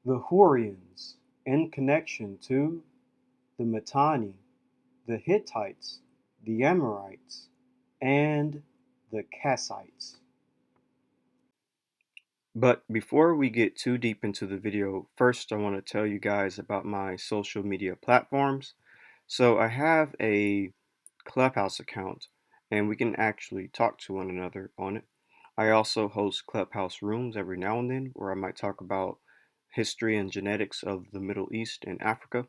The Hurrians, in connection to the Mitanni, the Hittites, the Amorites, and the Kassites. But before we get too deep into the video, first I want to tell you guys about my social media platforms. So I have a Clubhouse account and we can actually talk to one another on it. I also host Clubhouse rooms every now and then where I might talk about history and genetics of the Middle East and Africa.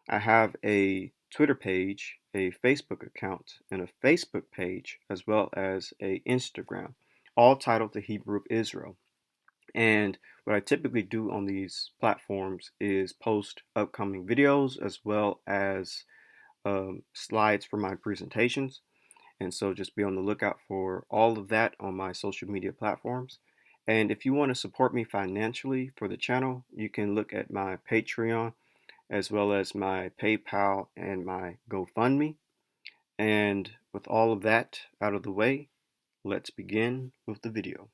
I have a Twitter page, a Facebook account, and a Facebook page, as well as a Instagram, all titled The Hebrew of Israel. And what I typically do on these platforms is post upcoming videos as well as slides for my presentations. And so just be on the lookout for all of that on my social media platforms. And if you want to support me financially for the channel, you can look at my Patreon as well as my PayPal and my GoFundMe. And with all of that out of the way, let's begin with the video.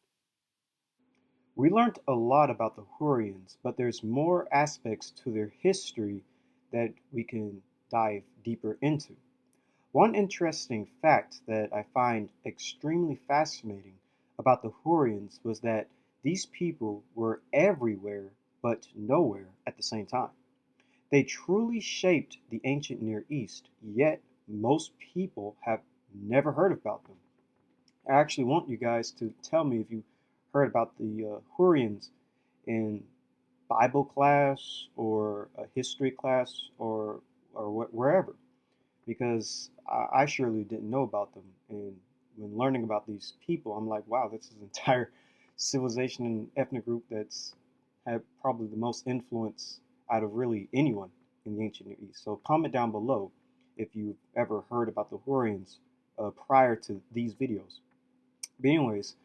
We learned a lot about the Hurrians, but there's more aspects to their history that we can dive deeper into. One interesting fact that I find extremely fascinating about the Hurrians was that these people were everywhere but nowhere at the same time. They truly shaped the ancient Near East, yet most people have never heard about them. I actually want you guys to tell me if you heard about the Hurrians in Bible class or a history class or wherever, because I surely didn't know about them. And when learning about these people, I'm like, wow, this is an entire civilization and ethnic group that's had probably the most influence out of really anyone in the ancient Near East. So comment down below if you've ever heard about the Hurrians prior to these videos. But anyways,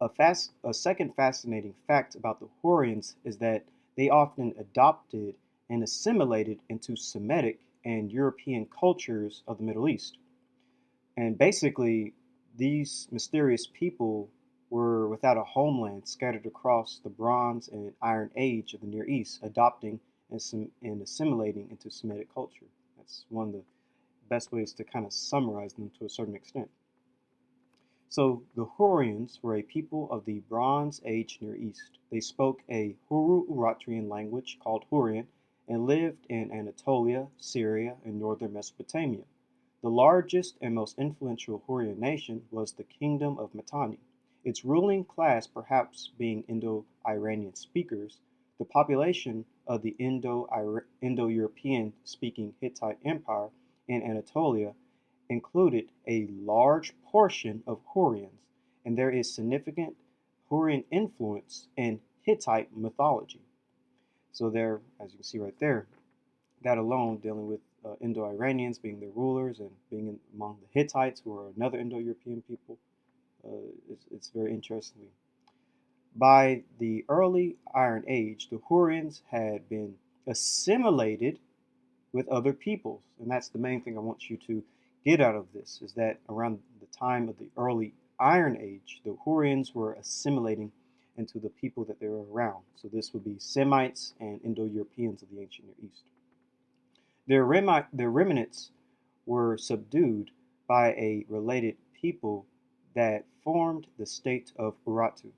a second fascinating fact about the Hurrians is that they often adopted and assimilated into Semitic and European cultures of the Middle East. And basically, these mysterious people were without a homeland, scattered across the Bronze and Iron Age of the Near East, adopting and assimilating into Semitic culture. That's one of the best ways to kind of summarize them to a certain extent. So the Hurrians were a people of the Bronze Age Near East. They spoke a Hurro-Uratrian language called Hurrian and lived in Anatolia, Syria, and northern Mesopotamia. The largest and most influential Hurrian nation was the Kingdom of Mitanni, its ruling class perhaps being Indo-Iranian speakers. The population of the Indo-European speaking Hittite Empire in Anatolia included a large portion of Hurrians, and there is significant Hurrian influence in Hittite mythology. So there, as you can see right there, that alone dealing with Indo-Iranians being their rulers and being among the Hittites, who are another Indo-European people, it's very interesting. By the early Iron Age, the Hurrians had been assimilated with other peoples, and that's the main thing I want you to get out of this, is that around the time of the early Iron Age, the Hurrians were assimilating into the people that they were around. So this would be Semites and Indo-Europeans of the ancient Near East. Their remnants were subdued by a related people that formed the state of Urartu.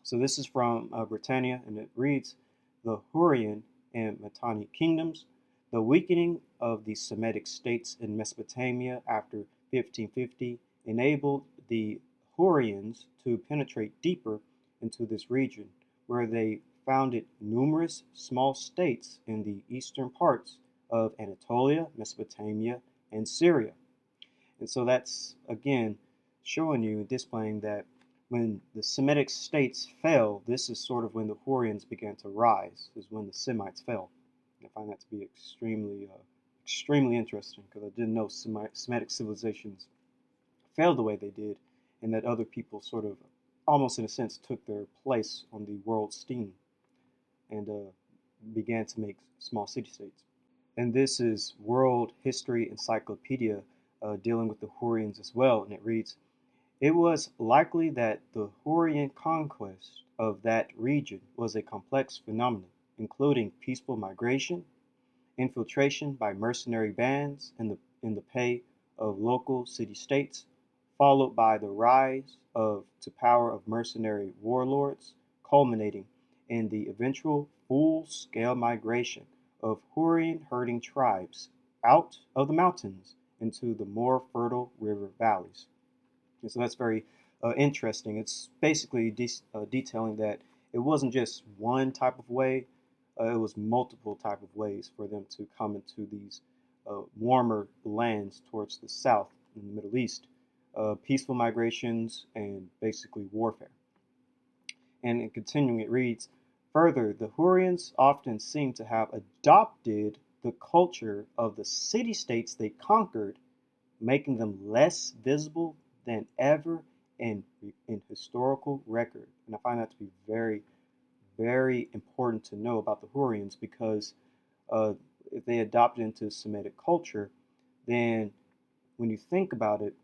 So this is from Britannia, and it reads, the Hurrian and Mitanni kingdoms, the weakening of the Semitic states in Mesopotamia after 1550 enabled the Hurrians to penetrate deeper into this region, where they founded numerous small states in the eastern parts of Anatolia, Mesopotamia, and Syria. And so that's, again, showing you and displaying that when the Semitic states fell, this is sort of when the Hurrians began to rise, is when the Semites fell. I find that to be extremely interesting, because I didn't know Semitic civilizations failed the way they did, and that other people sort of, almost in a sense, took their place on the world scene and began to make small city-states. And this is World History Encyclopedia dealing with the Hurrians as well, and it reads, It was likely that the Hurrian conquest of that region was a complex phenomenon, including peaceful migration, infiltration by mercenary bands in the pay of local city-states, followed by the rise to power of mercenary warlords, culminating in the eventual full-scale migration of Hurrian herding tribes out of the mountains into the more fertile river valleys. And so that's very interesting. It's basically detailing that it wasn't just one type of way; it was multiple type of ways for them to come into these warmer lands towards the south in the Middle East. Peaceful migrations and basically warfare. And in continuing, it reads further: the Hurrians often seem to have adopted the culture of the city states they conquered, making them less visible than ever in historical record. And I find that to be very, very important to know about the Hurrians because uh, if they adopted into Semitic culture, then when you think about it,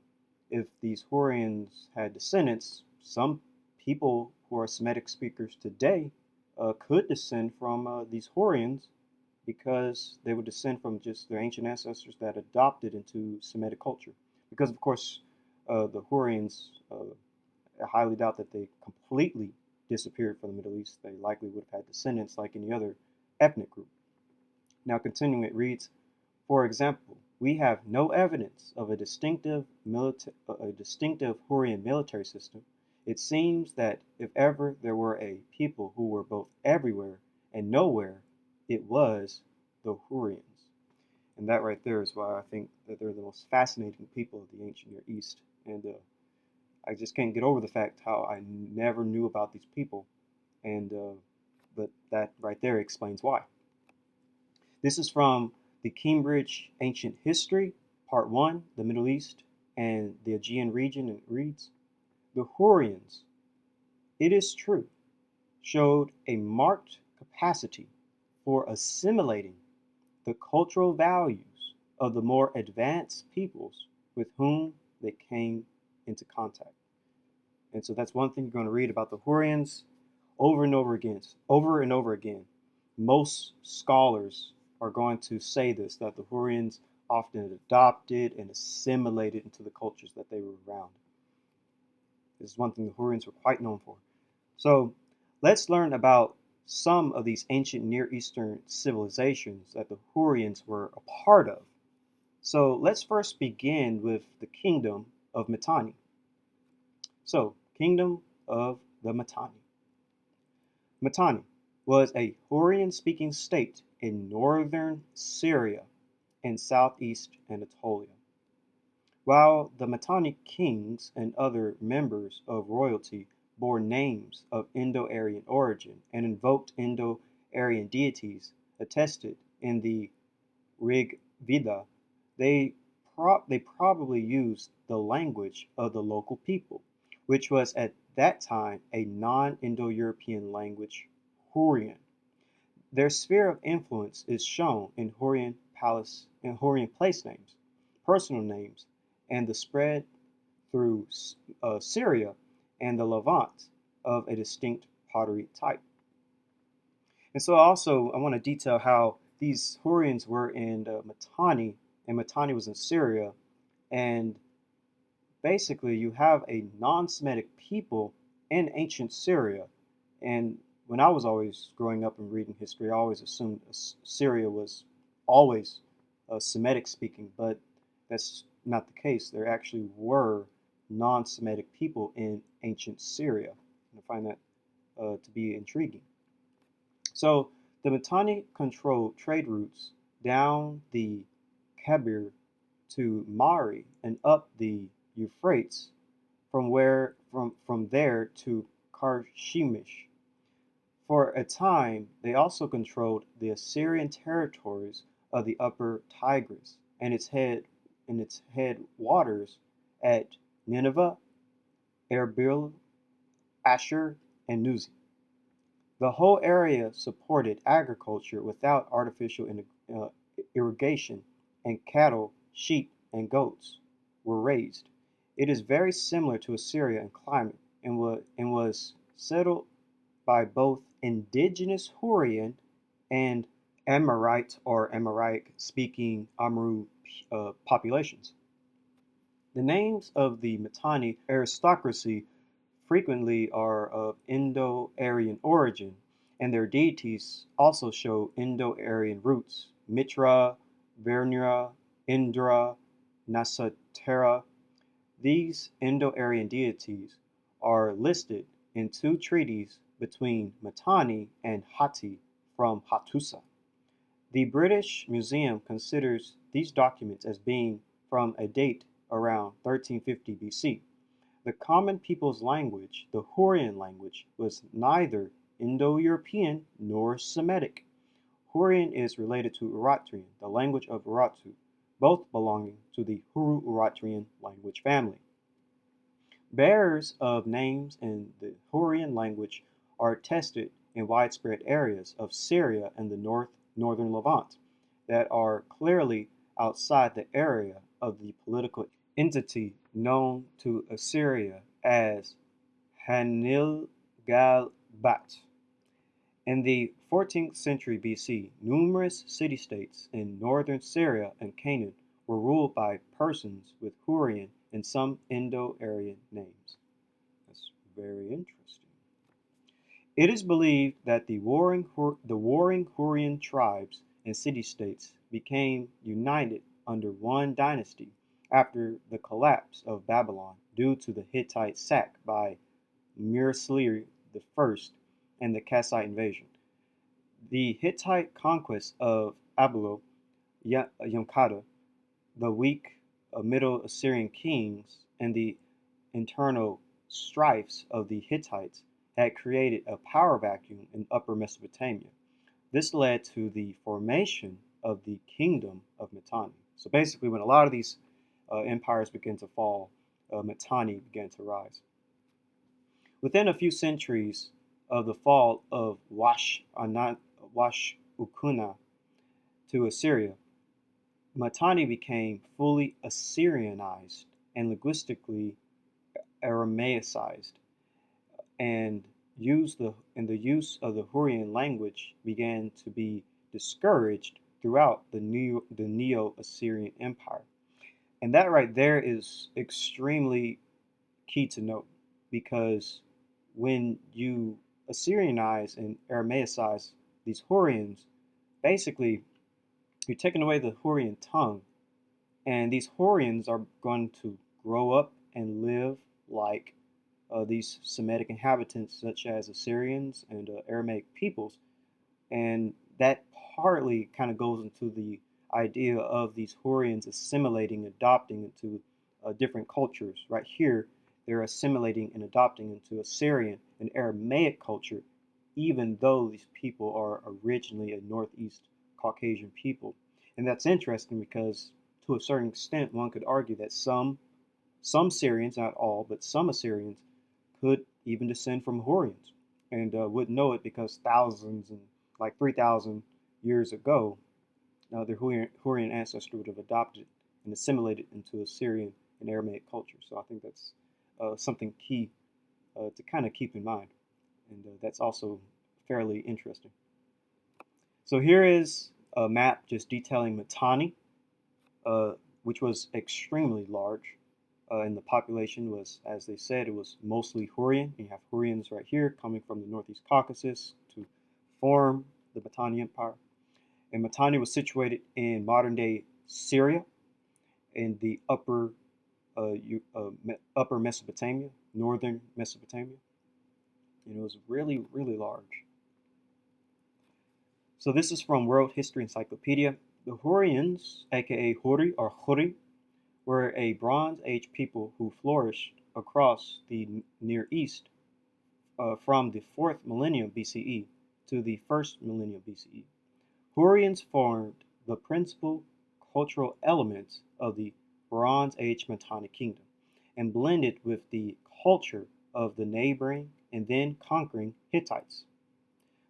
if these Hurrians had descendants, some people who are Semitic speakers today could descend from these Hurrians because they would descend from just their ancient ancestors that adopted into Semitic culture. Because, of course, the Hurrians, I highly doubt that they completely disappeared from the Middle East. They likely would have had descendants like any other ethnic group. Now, continuing, it reads, for example, we have no evidence of a distinctive Hurrian military system. It seems that if ever there were a people who were both everywhere and nowhere, it was the Hurrians. And that right there is why I think that they're the most fascinating people of the ancient Near East. And I just can't get over the fact how I never knew about these people. And but that right there explains why. This is from the Cambridge Ancient History, Part 1, the Middle East and the Aegean region, and it reads, the Hurrians, it is true, showed a marked capacity for assimilating the cultural values of the more advanced peoples with whom they came into contact. And so that's one thing you're going to read about the Hurrians over and over again. Over and over again. Most scholars are going to say this, that the Hurrians often adopted and assimilated into the cultures that they were around. This is one thing the Hurrians were quite known for. So let's learn about some of these ancient Near Eastern civilizations that the Hurrians were a part of. So let's first begin with the Kingdom of Mitanni. So, Kingdom of the Mitanni. Mitanni was a Hurrian-speaking state in northern Syria and southeast Anatolia. While the Mitanni kings and other members of royalty bore names of Indo-Aryan origin and invoked Indo-Aryan deities attested in the Rig Veda, they probably used the language of the local people, which was at that time a non-Indo-European language, Hurrian. Their sphere of influence is shown in Hurrian place names, personal names, and the spread through Syria and the Levant of a distinct pottery type. And so also I want to detail how these Hurrians were in Mitanni, and Mitanni was in Syria, and basically you have a non-Semitic people in ancient Syria. And when I was always growing up and reading history, I always assumed Syria was always Semitic speaking, but that's not the case. There actually were non-Semitic people in ancient Syria. And I find that to be intriguing. So the Mitanni controlled trade routes down the Khabur to Mari and up the Euphrates, from there to Carchemish. For a time, they also controlled the Assyrian territories of the upper Tigris and its head waters at Nineveh, Erbil, Ashur, and Nuzi. The whole area supported agriculture without artificial irrigation, and cattle, sheep, and goats were raised. It is very similar to Assyria in climate and was settled by both indigenous Hurrian and Amorite or Amoraic speaking Amru populations. The names of the Mitanni aristocracy frequently are of Indo-Aryan origin, and their deities also show Indo-Aryan roots: Mitra, Varuna, Indra, Nasatera. These Indo-Aryan deities are listed in two treaties between Mitanni and Hatti from Hattusa. The British Museum considers these documents as being from a date around 1350 BC. The common people's language, the Hurrian language, was neither Indo-European nor Semitic. Hurrian is related to Eritrean, the language of Urartu, both belonging to the Hurro-Uratrian language family. Bearers of names in the Hurrian language are attested in widespread areas of Syria and the northern Levant that are clearly outside the area of the political entity known to Assyria as Hanil-Galbat. In the 14th century BC, numerous city-states in northern Syria and Canaan were ruled by persons with Hurrian and some Indo-Aryan names. That's very interesting. It is believed that the warring Hurrian tribes and city-states became united under one dynasty after the collapse of Babylon due to the Hittite sack by Mursili I and the Kassite invasion. The Hittite conquest of Ablo Yamhad, the weak Middle Assyrian kings, and the internal strifes of the Hittites had created a power vacuum in Upper Mesopotamia. This led to the formation of the Kingdom of Mitanni. So basically, when a lot of these empires began to fall, Mitanni began to rise. Within a few centuries of the fall of Ukuna to Assyria, Mitanni became fully Assyrianized and linguistically Aramaicized, and the use of the Hurrian language began to be discouraged throughout the Neo-Assyrian Empire. And that right there is extremely key to note, because when you Assyrianize and Aramaicize these Hurrians, basically you're taking away the Hurrian tongue, and these Hurrians are going to grow up and live like these Semitic inhabitants, such as Assyrians and Aramaic peoples, and that partly kind of goes into the idea of these Hurrians assimilating, adopting into different cultures. Right here, they're assimilating and adopting into Assyrian and Aramaic culture, even though these people are originally a Northeast Caucasian people. And that's interesting because, to a certain extent, one could argue that some Syrians, not all, but some Assyrians, could even descend from Hurrians, and wouldn't know it because thousands and like 3,000 years ago, their Hurrian ancestor would have adopted and assimilated into Assyrian and Aramaic culture. So I think that's something key to kind of keep in mind, and that's also fairly interesting. So here is a map just detailing Mitanni, which was extremely large. And the population was, as they said, it was mostly Hurrian. You have Hurrians right here coming from the Northeast Caucasus to form the Mitanni Empire. And Mitanni was situated in modern-day Syria, in the upper Mesopotamia, northern Mesopotamia. And it was really, really large. So this is from World History Encyclopedia. The Hurrians, aka Hurri or Hurri, were a Bronze Age people who flourished across the Near East from the 4th millennium BCE to the 1st millennium BCE. Hurrians formed the principal cultural elements of the Bronze Age Mitanni kingdom and blended with the culture of the neighboring and then conquering Hittites.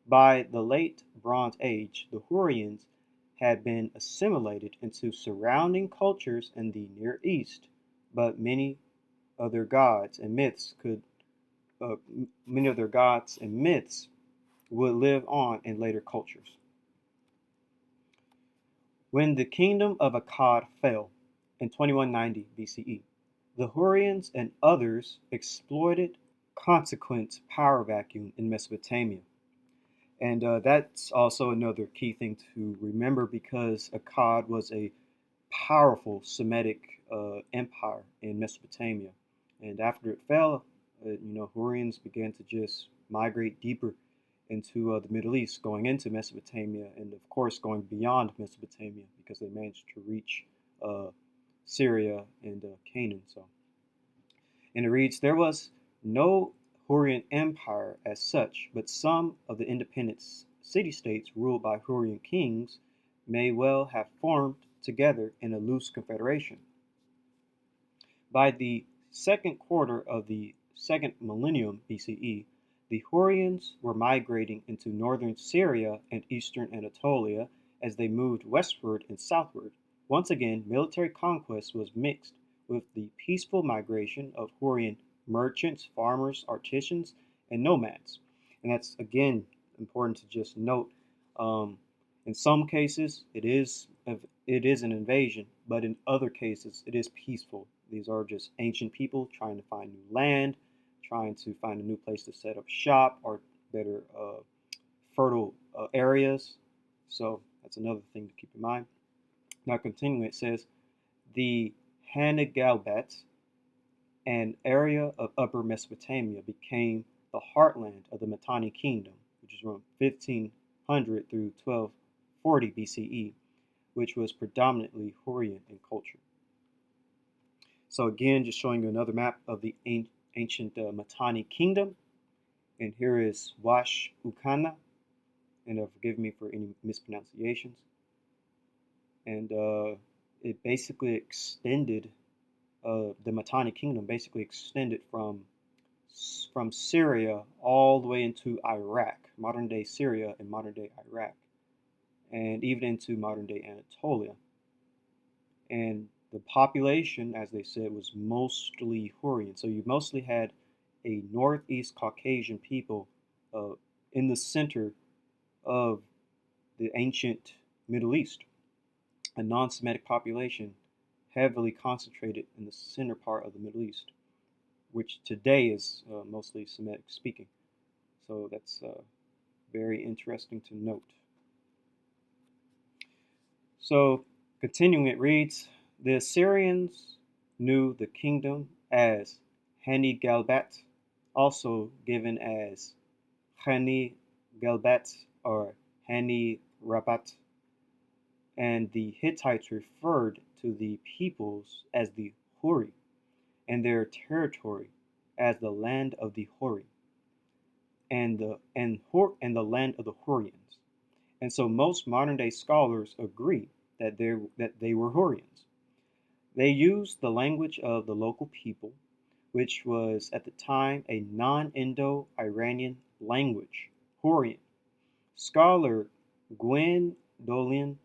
By the late Bronze Age, the Hurrians had been assimilated into surrounding cultures in the Near East, but many of their gods and myths could many of their gods and myths would live on in later cultures. When the kingdom of Akkad fell in 2190 BCE, the Hurrians and others exploited consequent power vacuum in Mesopotamia. And that's also another key thing to remember because Akkad was a powerful Semitic empire in Mesopotamia. And after it fell, Hurrians began to just migrate deeper into the Middle East, going into Mesopotamia, and of course going beyond Mesopotamia because they managed to reach uh, Syria and Canaan. And it reads, there was no Hurrian empire as such, but some of the independent city-states ruled by Hurrian kings may well have formed together in a loose confederation. By the second quarter of the second millennium BCE, the Hurrians were migrating into northern Syria and eastern Anatolia as they moved westward and southward. Once again, military conquest was mixed with the peaceful migration of Hurrian merchants, farmers, artisans, and nomads. And that's again important to just note. In some cases, it is an invasion, but in other cases, it is peaceful. These are just ancient people trying to find new land, trying to find a new place to set up shop or better fertile areas. So that's another thing to keep in mind. Now, continuing, it says the Hanagalbat, an area of Upper Mesopotamia, became the heartland of the Mitanni kingdom, which is around 1500 through 1240 BCE, which was predominantly Hurrian in culture. So again, just showing you another map of the ancient Mitanni kingdom. And here is Wash Ukana, and forgive me for any mispronunciations. And it basically extended, the Mitanni kingdom basically extended from Syria all the way into Iraq, modern day Syria and modern day Iraq, and even into modern day Anatolia. And the population, as they said, was mostly Hurrian. So you mostly had a northeast Caucasian people in the center of the ancient Middle East, a non-Semitic population heavily concentrated in the center part of the Middle East, which today is mostly Semitic speaking. So that's very interesting to note. So continuing, it reads, the Assyrians knew the kingdom as Hani Galbat, also given as Hani Galbat or Hani Rabat, and the Hittites referred to the peoples as the Hurri, and their territory as the land of the Hurri, and the land of the Hurrians. And so most modern day scholars agree that they were Hurrians. They used the language of the local people, which was at the time a non-Indo-Iranian language, Hurrian. Scholar Gwendolyn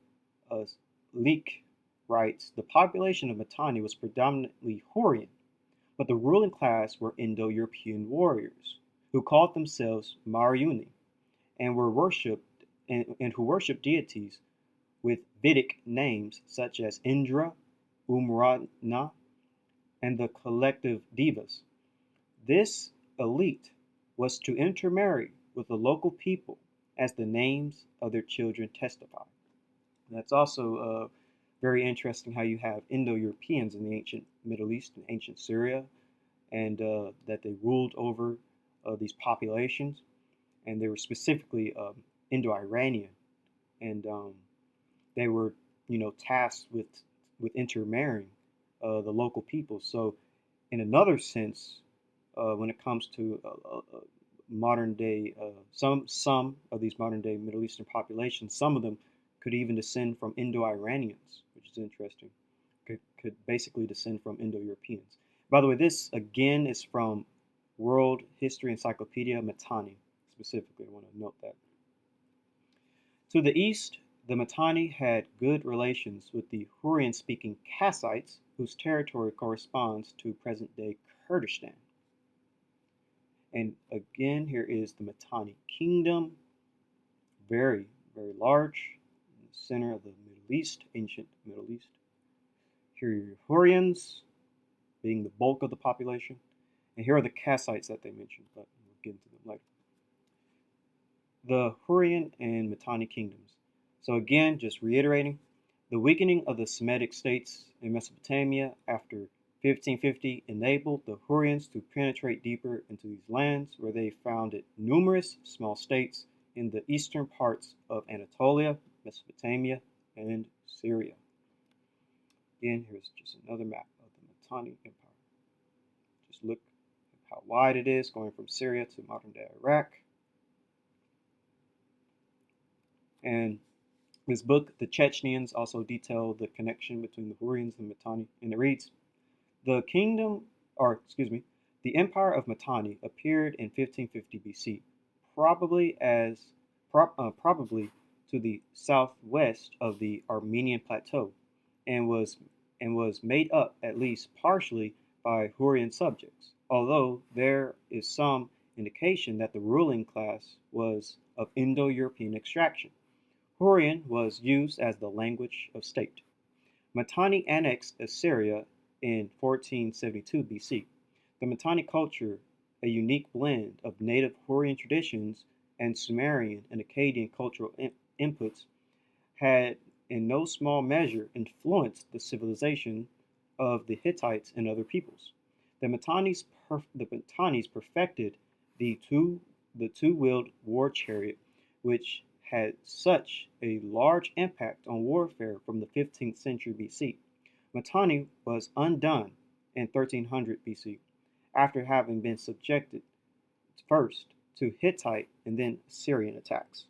Leake writes, the population of Mitanni was predominantly Hurrian, but the ruling class were Indo-European warriors who called themselves Mariuni and were worshipped and who worshipped deities with Vedic names such as Indra, Umrana, and the collective devas. This elite was to intermarry with the local people as the names of their children testify. And that's also very interesting how you have Indo-Europeans in the ancient Middle East and ancient Syria, and that they ruled over these populations, and they were specifically Indo-Iranian, and they were, tasked with intermarrying the local people. So, in another sense, when it comes to modern day, some of these modern day Middle Eastern populations, some of them could even descend from Indo-Iranians, which is interesting. Could basically descend from Indo-Europeans. By the way, this again is from World History Encyclopedia Mitanni, specifically. I want to note that. To the east, the Mitanni had good relations with the Hurrian-speaking Kassites, whose territory corresponds to present-day Kurdistan. And again, here is the Mitanni Kingdom, very, very large, in the center of the Middle East, ancient Middle East. Here are your Hurrians, being the bulk of the population. And here are the Kassites that they mentioned, but we'll get into them later. The Hurrian and Mitanni kingdoms. So again, just reiterating, the weakening of the Semitic states in Mesopotamia after 1550 enabled the Hurrians to penetrate deeper into these lands, where they founded numerous small states in the eastern parts of Anatolia, Mesopotamia, and Syria. Again, here's just another map of the Mitanni Empire. Just look at how wide it is, going from Syria to modern-day Iraq. And this book, The Chechenians, also detail the connection between the Hurrians and Mitanni, and it reads, the Empire of Mitanni appeared in 1550 BC, probably to the southwest of the Armenian Plateau, and was made up at least partially by Hurrian subjects, although there is some indication that the ruling class was of Indo-European extraction. Hurrian was used as the language of state. Mitanni annexed Assyria in 1472 BC. The Mitanni culture, a unique blend of native Hurrian traditions and Sumerian and Akkadian cultural inputs, had in no small measure influenced the civilization of the Hittites and other peoples. The Mitannis perfected the two-wheeled war chariot, which had such a large impact on warfare from the 15th century BC. Mitanni was undone in 1300 BC, after having been subjected first to Hittite and then Assyrian attacks.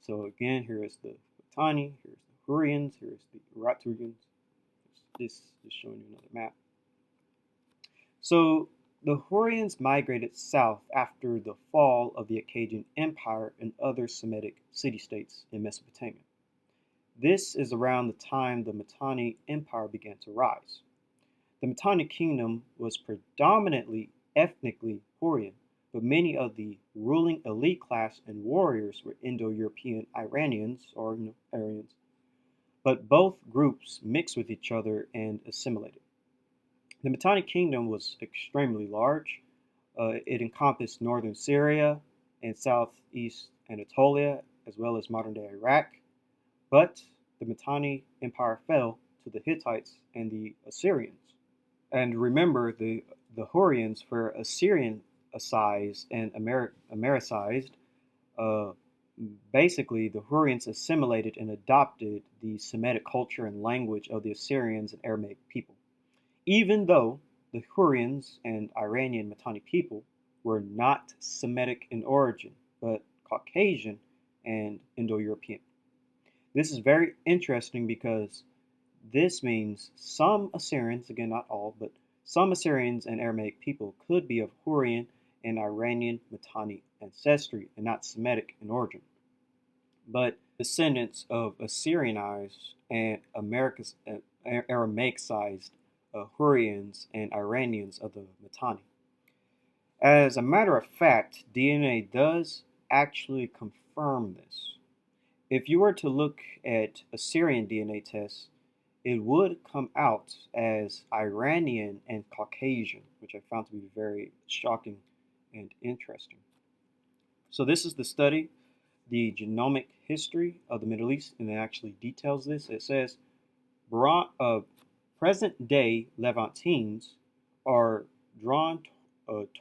So again, here is the Mitanni, here's the Hurrians, here's the Hurrians. This is showing you another map. So the Hurrians migrated south after the fall of the Akkadian Empire and other Semitic city-states in Mesopotamia. This is around the time the Mitanni Empire began to rise. The Mitanni Kingdom was predominantly ethnically Hurrian, but many of the ruling elite class and warriors were Indo-European Iranians or Aryans. But both groups mixed with each other and assimilated. The Mitanni Kingdom was extremely large. It encompassed northern Syria and southeast Anatolia, as well as modern-day Iraq. But the Mitanni Empire fell to the Hittites and the Assyrians. And remember, the Hurrians were Assyrian-sized and Americized. Basically, the Hurrians assimilated and adopted the Semitic culture and language of the Assyrians and Aramaic people. Even though the Hurrians and Iranian Mitanni people were not Semitic in origin, but Caucasian and Indo-European. This is very interesting because this means some Assyrians, again not all, but some Assyrians and Aramaic people could be of Hurrian and Iranian Mitanni ancestry and not Semitic in origin, but descendants of Assyrianized and Aramaic-sized Hurrians and Iranians of the Mitanni. As a matter of fact, DNA does actually confirm this. If you were to look at Assyrian DNA tests, it would come out as Iranian and Caucasian, which I found to be very shocking and interesting. So this is the study, the genomic history of the Middle East, and it actually details this. It says, present-day Levantines are drawn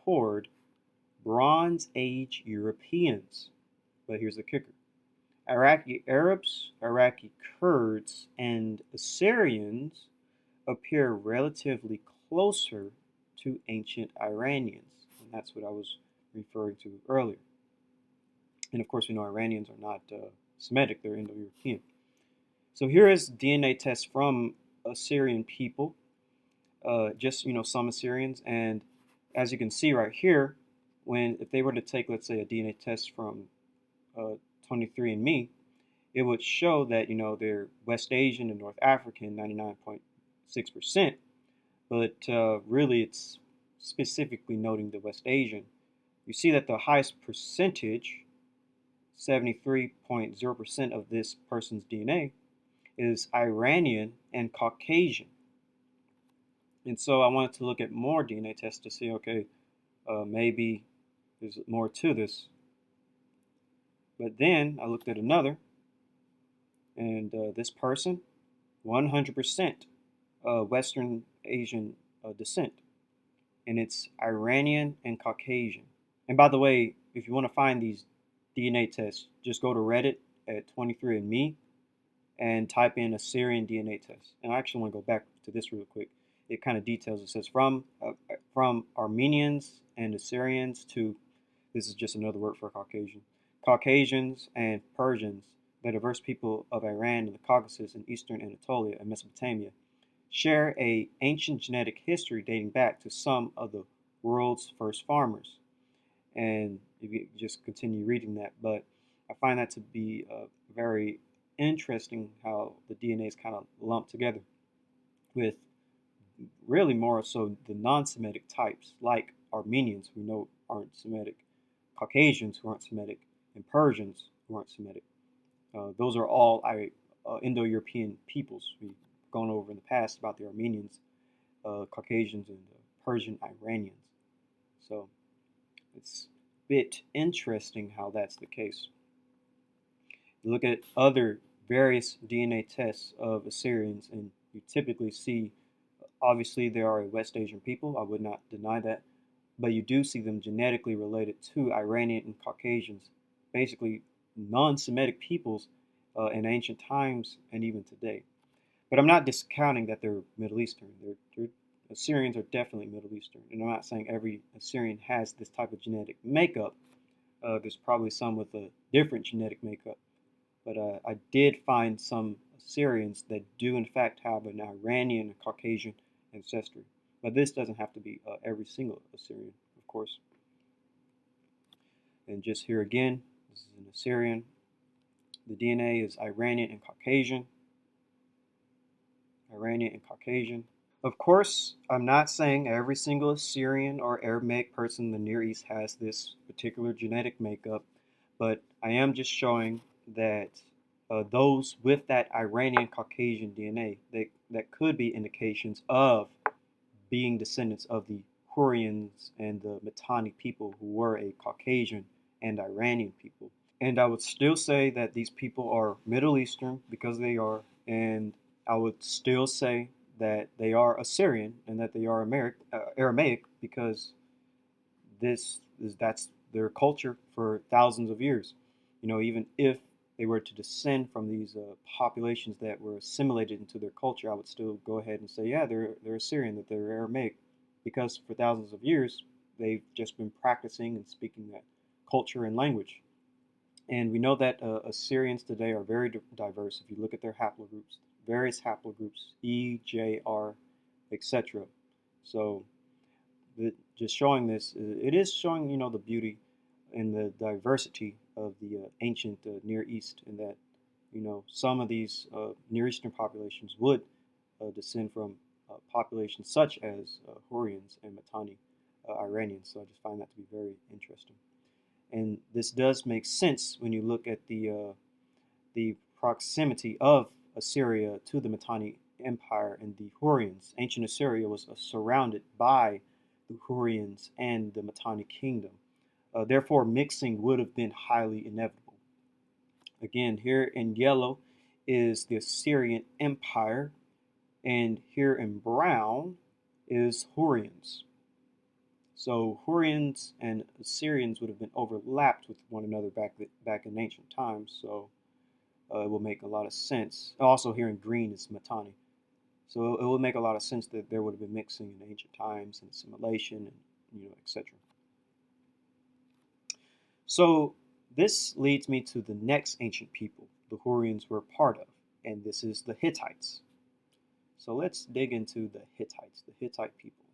toward Bronze Age Europeans. But here's the kicker. Iraqi Arabs, Iraqi Kurds, and Assyrians appear relatively closer to ancient Iranians. And that's what I was referring to earlier. And of course, we know Iranians are not Semitic, they're Indo-European. So here is DNA tests from Assyrian people, just some Assyrians, and as you can see right here, if they were to take, let's say, a DNA test from 23andMe, it would show that they're West Asian and North African, 99.6%, but really it's specifically noting the West Asian. You see that the highest percentage, 73.0% of this person's DNA, is Iranian and Caucasian. And so I wanted to look at more DNA tests to see, okay, maybe there's more to this. But then I looked at another, and this person, 100% Western Asian descent, and it's Iranian and Caucasian. And by the way, if you want to find these DNA tests, just go to Reddit at 23andMe and type in Assyrian DNA test. And I actually want to go back to this real quick. It kind of details. It says from Armenians and Assyrians to, this is just another word for Caucasian, Caucasians and Persians, the diverse people of Iran and the Caucasus and eastern Anatolia and Mesopotamia, share a ancient genetic history dating back to some of the world's first farmers. And you just continue reading that, but I find that to be very interesting how the DNA is kind of lumped together with really more so the non-Semitic types, like Armenians, who know aren't Semitic, Caucasians, who aren't Semitic, and Persians, who aren't Semitic. Those are all Indo-European peoples. We've gone over in the past about the Armenians, Caucasians, and Persian Iranians. So it's a bit interesting how that's the case. You look at other various DNA tests of Assyrians, and you typically see, obviously, they are a West Asian people. I would not deny that. But you do see them genetically related to Iranian and Caucasians, basically non-Semitic peoples in ancient times and even today. But I'm not discounting that they're Middle Eastern. Assyrians are definitely Middle Eastern. And I'm not saying every Assyrian has this type of genetic makeup. There's probably some with a different genetic makeup. But I did find some Assyrians that do in fact have an Iranian and Caucasian ancestry. But this doesn't have to be every single Assyrian, of course. And just here again, this is an Assyrian. The DNA is Iranian and Caucasian. Iranian and Caucasian. Of course, I'm not saying every single Assyrian or Aramaic person in the Near East has this particular genetic makeup, but I am just showing that those with that Iranian Caucasian DNA, that could be indications of being descendants of the Hurrians and the Mitanni people who were a Caucasian and Iranian people. And I would still say that these people are Middle Eastern because they are, and I would still say that they are Assyrian and that they are Aramaic because that's their culture for thousands of years. You know, even if they were to descend from these populations that were assimilated into their culture, I would still go ahead and say, yeah, they're Assyrian, that they're Aramaic, because for thousands of years they've just been practicing and speaking that culture and language. And we know that Assyrians today are very diverse. If you look at their haplogroups, various haplogroups, E, J, R, etc. So just showing this, it is showing, you know, the beauty and the diversity of the ancient Near East, in that, you know, some of these Near Eastern populations would descend from populations such as Hurrians and Mitanni Iranians. So I just find that to be very interesting. And this does make sense when you look at the proximity of Assyria to the Mitanni Empire and the Hurrians. Ancient Assyria was surrounded by the Hurrians and the Mitanni Kingdom. Therefore, mixing would have been highly inevitable. Again, here in yellow is the Assyrian Empire, and here in brown is Hurrians. So Hurrians and Assyrians would have been overlapped with one another back in ancient times. So it will make a lot of sense. Also, here in green is Mitanni. So it would make a lot of sense that there would have been mixing in ancient times and assimilation, and, you know, etc. So this leads me to the next ancient people the Hurrians were a part of, and this is the Hittites. So let's dig into the Hittites, the Hittite people.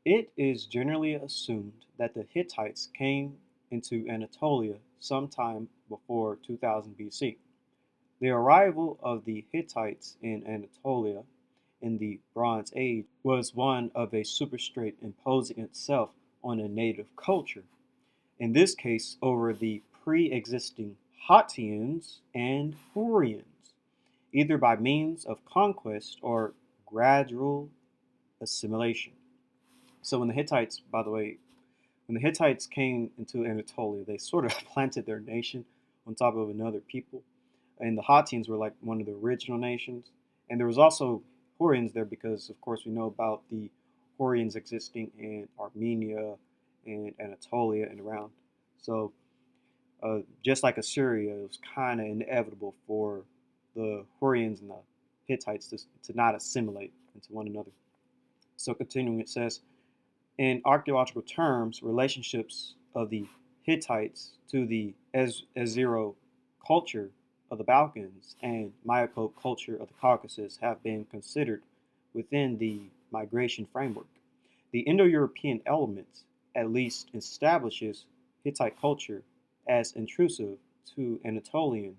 It is generally assumed that the Hittites came into Anatolia sometime before 2000 BC. The arrival of the Hittites in Anatolia in the Bronze Age was one of a superstate imposing itself on a native culture, in this case over the pre-existing Hittians and Hurrians, either by means of conquest or gradual assimilation. So when the Hittites, by the way, when the Hittites came into Anatolia, they sort of planted their nation on top of another people. And the Hittians were like one of the original nations. And there was also Hurrians there because, of course, we know about the Hurrians existing in Armenia and Anatolia and around. So just like Assyria, it was kind of inevitable for the Hurrians and the Hittites to not assimilate into one another. So continuing, it says, in archaeological terms, relationships of the Hittites to the Azero culture of the Balkans and Mayakope culture of the Caucasus have been considered within the migration framework. The Indo-European element at least establishes Hittite culture as intrusive to Anatolia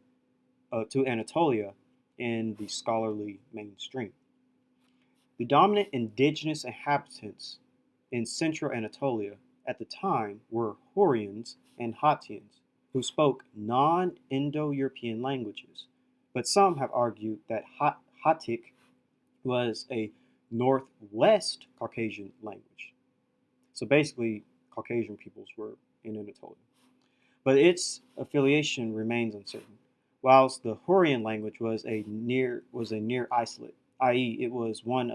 in the scholarly mainstream. The dominant indigenous inhabitants in central Anatolia at the time were Hurrians and Hittians, who spoke non-Indo-European languages, but some have argued that Hittic was a Northwest Caucasian language. So basically, Caucasian peoples were in Anatolia. But its affiliation remains uncertain. Whilst the Hurrian language was a near isolate, i.e., it was one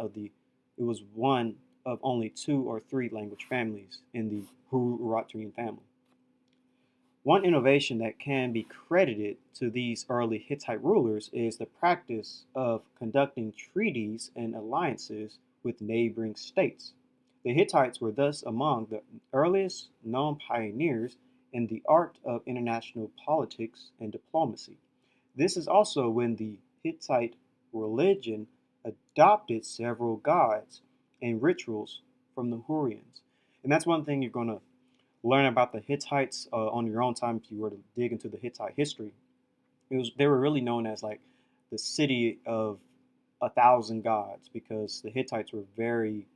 of only 2 or 3 language families in the Hurrian family. One innovation that can be credited to these early Hittite rulers is the practice of conducting treaties and alliances with neighboring states. The Hittites were thus among the earliest known pioneers in the art of international politics and diplomacy. This is also when the Hittite religion adopted several gods and rituals from the Hurrians. And that's one thing you're going to learn about the Hittites on your own time if you were to dig into the Hittite history. They were really known as like the city of 1,000 gods because the Hittites were very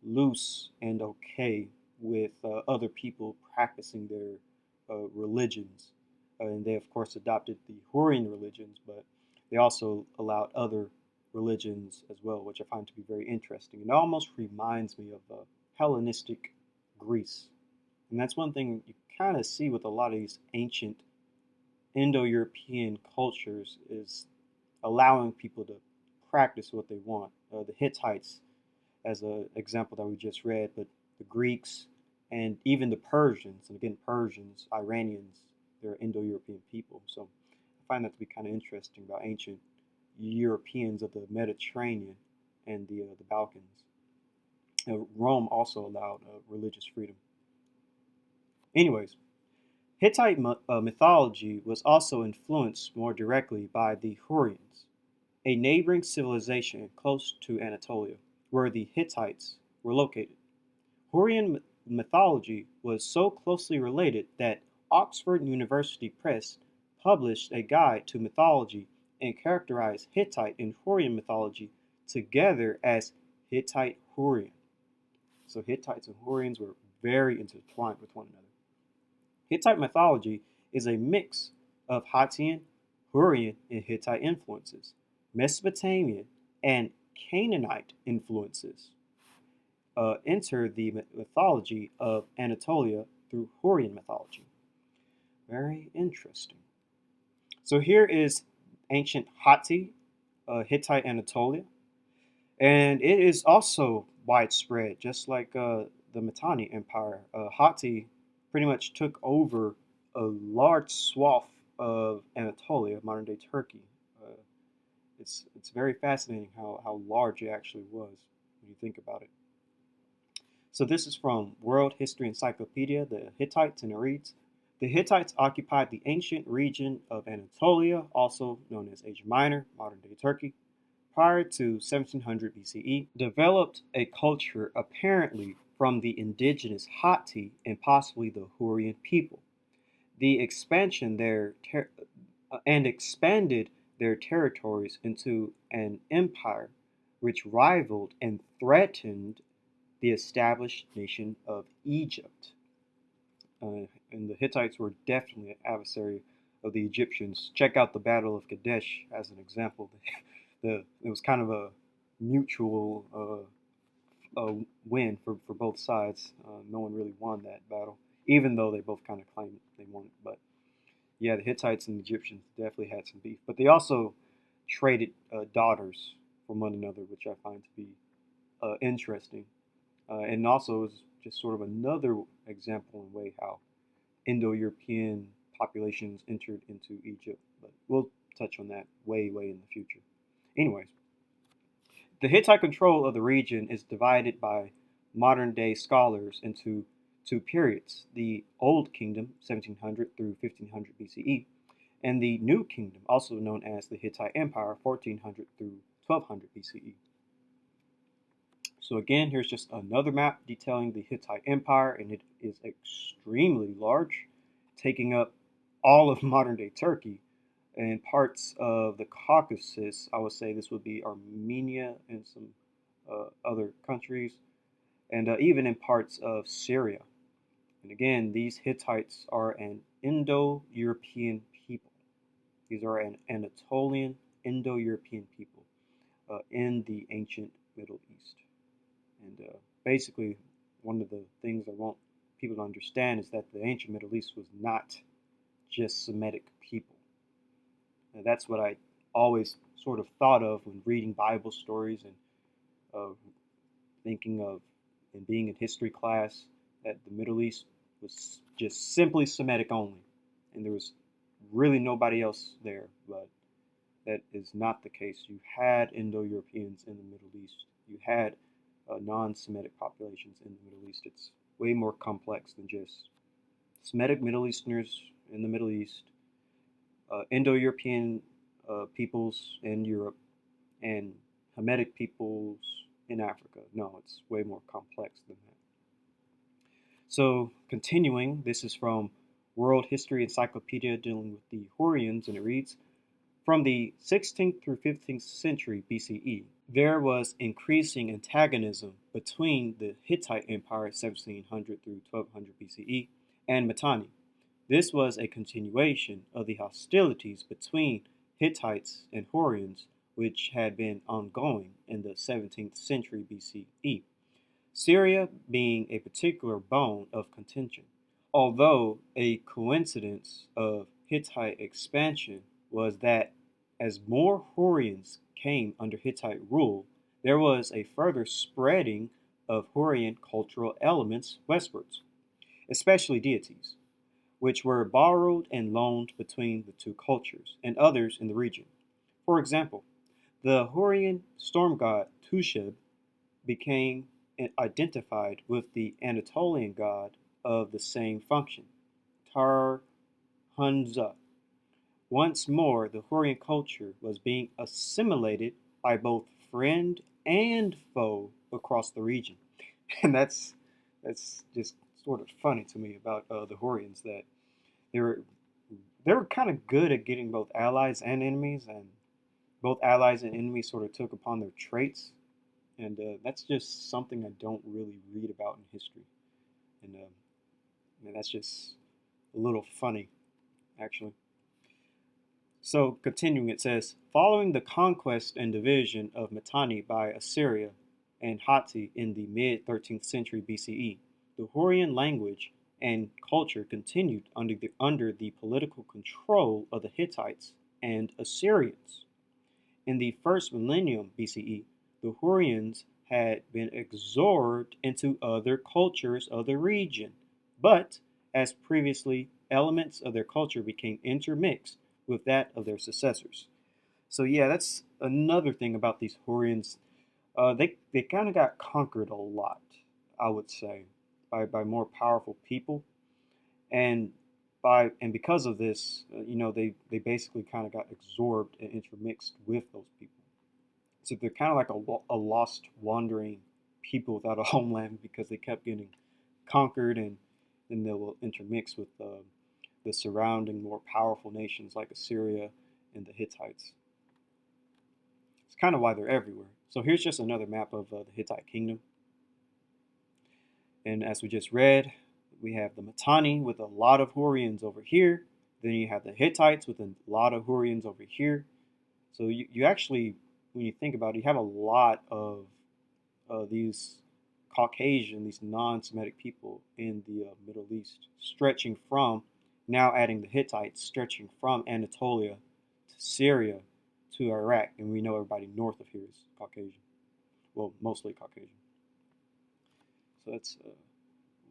loose and okay with other people practicing their religions. And they, of course, adopted the Hurrian religions, but they also allowed other religions as well, which I find to be very interesting. It almost reminds me of Hellenistic Greece. And that's one thing you kind of see with a lot of these ancient Indo-European cultures is allowing people to practice what they want. The Hittites, as an example that we just read, but the Greeks and even the Persians, and again, Persians, Iranians, they're Indo-European people. So I find that to be kind of interesting about ancient Europeans of the Mediterranean and the Balkans. Rome also allowed religious freedom. Anyways, Hittite mythology was also influenced more directly by the Hurrians, a neighboring civilization close to Anatolia, where the Hittites were located. Hurrian mythology was so closely related that Oxford University Press published a guide to mythology and characterized Hittite and Hurrian mythology together as Hittite Hurrian. So Hittites and Hurrians were very intertwined with one another. Hittite mythology is a mix of Hittian, Hurrian, and Hittite influences, Mesopotamian, and Canaanite influences enter the mythology of Anatolia through Hurrian mythology. Very interesting. So here is ancient Hittite Anatolia, and it is also widespread, just like the Mitanni Empire. Hatti pretty much took over a large swath of Anatolia, modern day Turkey. It's very fascinating how large it actually was when you think about it. So this is from World History Encyclopedia, the Hittites, and it reads, the Hittites occupied the ancient region of Anatolia, also known as Asia Minor, modern day Turkey, prior to 1700 BCE, developed a culture apparently from the indigenous Hatti and possibly the Hurrian people. The expansion expanded their territories into an empire which rivaled and threatened the established nation of Egypt. And the Hittites were definitely an adversary of the Egyptians. Check out the Battle of Kadesh as an example. It was kind of a mutual win for both sides. No one really won that battle, even though they both kind of claimed they won it. But yeah, the Hittites and the Egyptians definitely had some beef. But they also traded daughters from one another, which I find to be interesting. And also is just sort of another example in a way how Indo-European populations entered into Egypt. But we'll touch on that way in the future. Anyways, the Hittite control of the region is divided by modern-day scholars into two periods: the Old Kingdom, 1700 through 1500 BCE, and the New Kingdom, also known as the Hittite Empire, 1400 through 1200 BCE. So again, here's just another map detailing the Hittite Empire, and it is extremely large, taking up all of modern-day Turkey and parts of the Caucasus. I would say this would be Armenia and some other countries, and even in parts of Syria. And again, these Hittites are an Indo-European people. These are an Anatolian Indo-European people in the ancient Middle East. And basically, one of the things I want people to understand is that the ancient Middle East was not just Semitic people. And that's what I always sort of thought of when reading Bible stories and thinking of and being in history class, that the Middle East was just simply Semitic only, and there was really nobody else there. But that is not the case. You had Indo-Europeans in the Middle East. You had non-Semitic populations in the Middle East. It's way more complex than just Semitic Middle Easterners in the Middle East, Indo-European peoples in Europe, and Hamitic peoples in Africa. No, it's way more complex than that. So continuing, this is from World History Encyclopedia dealing with the Hurrians, and it reads, from the 16th through 15th century BCE, there was increasing antagonism between the Hittite Empire 1700 through 1200 BCE and Mitanni. This was a continuation of the hostilities between Hittites and Hurrians, which had been ongoing in the 17th century BCE, Syria being a particular bone of contention. Although a coincidence of Hittite expansion was that as more Hurrians came under Hittite rule, there was a further spreading of Hurrian cultural elements westwards, especially deities, which were borrowed and loaned between the two cultures and others in the region. For example, the Hurrian storm god Tusheb became identified with the Anatolian god of the same function, Tar-Hunza. Once more, the Hurrian culture was being assimilated by both friend and foe across the region. And that's just sort of funny to me about the Hurrians, that they were they were kind of good at getting both allies and enemies, and both allies and enemies sort of took upon their traits, and that's just something I don't really read about in history, and that's just a little funny, actually. So continuing, it says, following the conquest and division of Mitanni by Assyria and Hatti in the mid-13th century BCE, the Hurrian language and culture continued under the political control of the Hittites and Assyrians. In the first millennium BCE, the Hurrians had been absorbed into other cultures of the region, but, as previously, elements of their culture became intermixed with that of their successors. So yeah, that's another thing about these Hurrians. They kind of got conquered a lot, I would say, by more powerful people, and because of this, they basically kind of got absorbed and intermixed with those people. So they're kind of like a lost, wandering people without a homeland, because they kept getting conquered, and then they will intermix with the surrounding more powerful nations like Assyria and the Hittites. It's kind of why they're everywhere. So here's just another map of the Hittite kingdom. And as we just read, we have the Mitanni with a lot of Hurrians over here. Then you have the Hittites with a lot of Hurrians over here. So you actually, when you think about it, you have a lot of these Caucasian, these non-Semitic people in the Middle East, stretching from, now adding the Hittites, stretching from Anatolia to Syria to Iraq. And we know everybody north of here is Caucasian. Well, mostly Caucasian. So that's a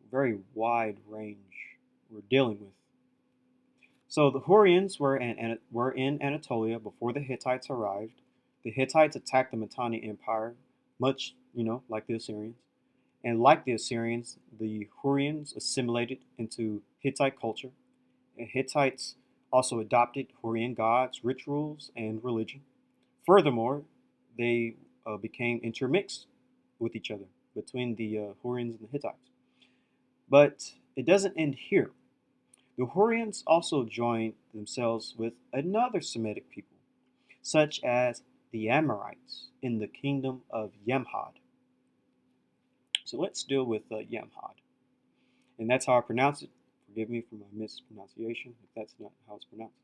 very wide range we're dealing with. So the Hurrians were in Anatolia before the Hittites arrived. The Hittites attacked the Mitanni Empire, much, like the Assyrians. And like the Assyrians, the Hurrians assimilated into Hittite culture. And Hittites also adopted Hurrian gods, rituals, and religion. Furthermore, they became intermixed with each other between the Hurrians and the Hittites. But it doesn't end here. The Hurrians also joined themselves with another Semitic people, such as the Amorites in the Kingdom of Yamhad. So let's deal with Yamhad. And that's how I pronounce it. Forgive me for my mispronunciation if that's not how it's pronounced.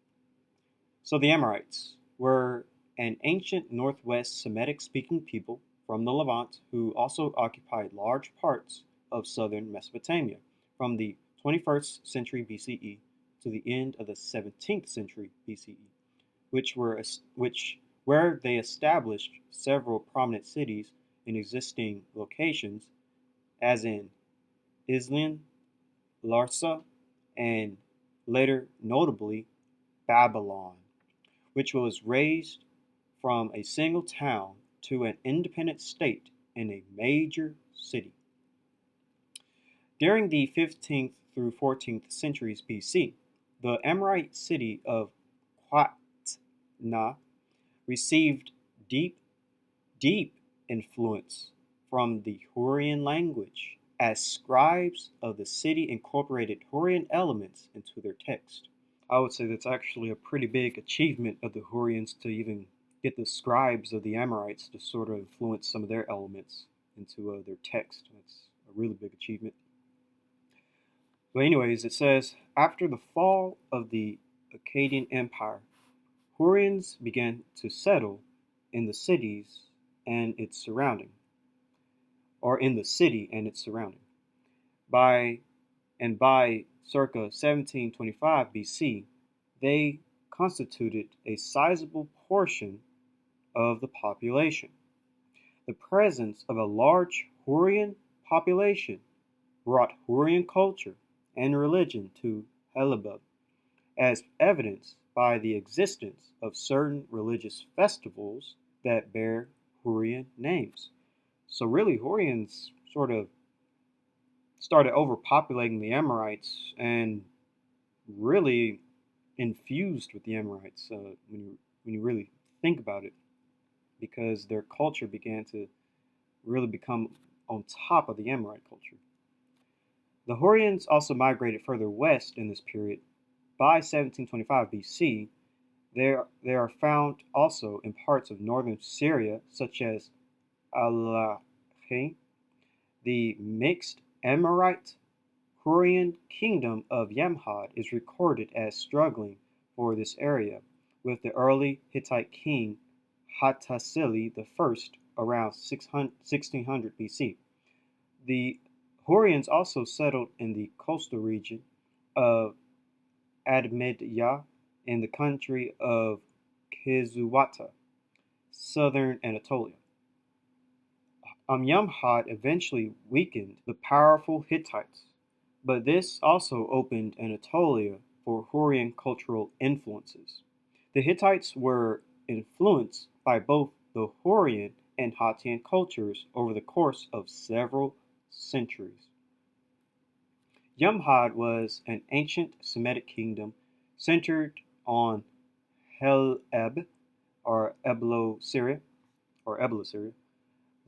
So the Amorites were an ancient northwest Semitic-speaking people from the Levant who also occupied large parts of southern Mesopotamia from the 21st century BCE to the end of the 17th century BCE, where they established several prominent cities in existing locations, as in Islan, Larsa, and later notably Babylon, which was raised from a single town to an independent state in a major city. During the 15th through 14th centuries BC, the Amorite city of Qatna received deep influence from the Hurrian language, as scribes of the city incorporated Hurrian elements into their text. I would say that's actually a pretty big achievement of the Hurrians to even get the scribes of the Amorites to sort of influence some of their elements into their text. That's a really big achievement. But anyways, it says, after the fall of the Akkadian Empire, Hurrians began to settle in the cities and its surrounding, or in the city and its surrounding. By circa 1725 BC, they constituted a sizable portion of the population. The presence of a large Hurrian population brought Hurrian culture and religion to Helebeb, as evidenced by the existence of certain religious festivals that bear Hurrian names. So really, Hurrians sort of started overpopulating the Amorites and really infused with the Amorites when you really think about it, because their culture began to really become on top of the Amorite culture. The Hurrians also migrated further west in this period. By 1725 BC, they are found also in parts of northern Syria, such as Al-Lahi. The mixed Amorite Hurrian Kingdom of Yamhad is recorded as struggling for this area, with the early Hittite king Hattusili I around 1600 BC. The Hurrians also settled in the coastal region of Admedya in the country of Kizuwata, southern Anatolia. Yamhad eventually weakened the powerful Hittites, but this also opened Anatolia for Hurrian cultural influences. The Hittites were influenced by both the Hurrian and Hattian cultures over the course of several centuries. Yamhad was an ancient Semitic kingdom centered on Heleb, or Eblo-Syria.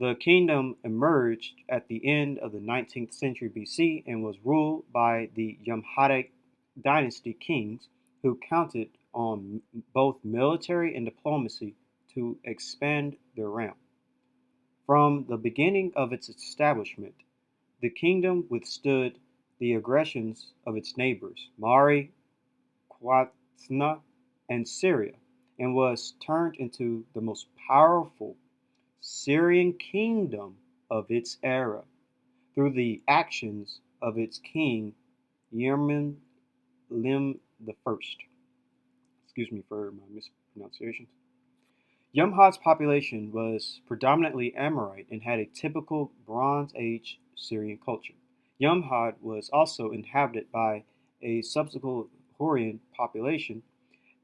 The kingdom emerged at the end of the 19th century BC and was ruled by the Yamhadic dynasty kings, who counted on both military and diplomacy to expand their realm. From the beginning of its establishment, the kingdom withstood the aggressions of its neighbors, Mari, Quatsna, and Syria, and was turned into the most powerful Syrian kingdom of its era through the actions of its king Yermin Lim the First. Excuse me for my mispronunciations. Yamhad's population was predominantly Amorite and had a typical Bronze Age Syrian culture. Yamhad was also inhabited by a subsequent Hurrian population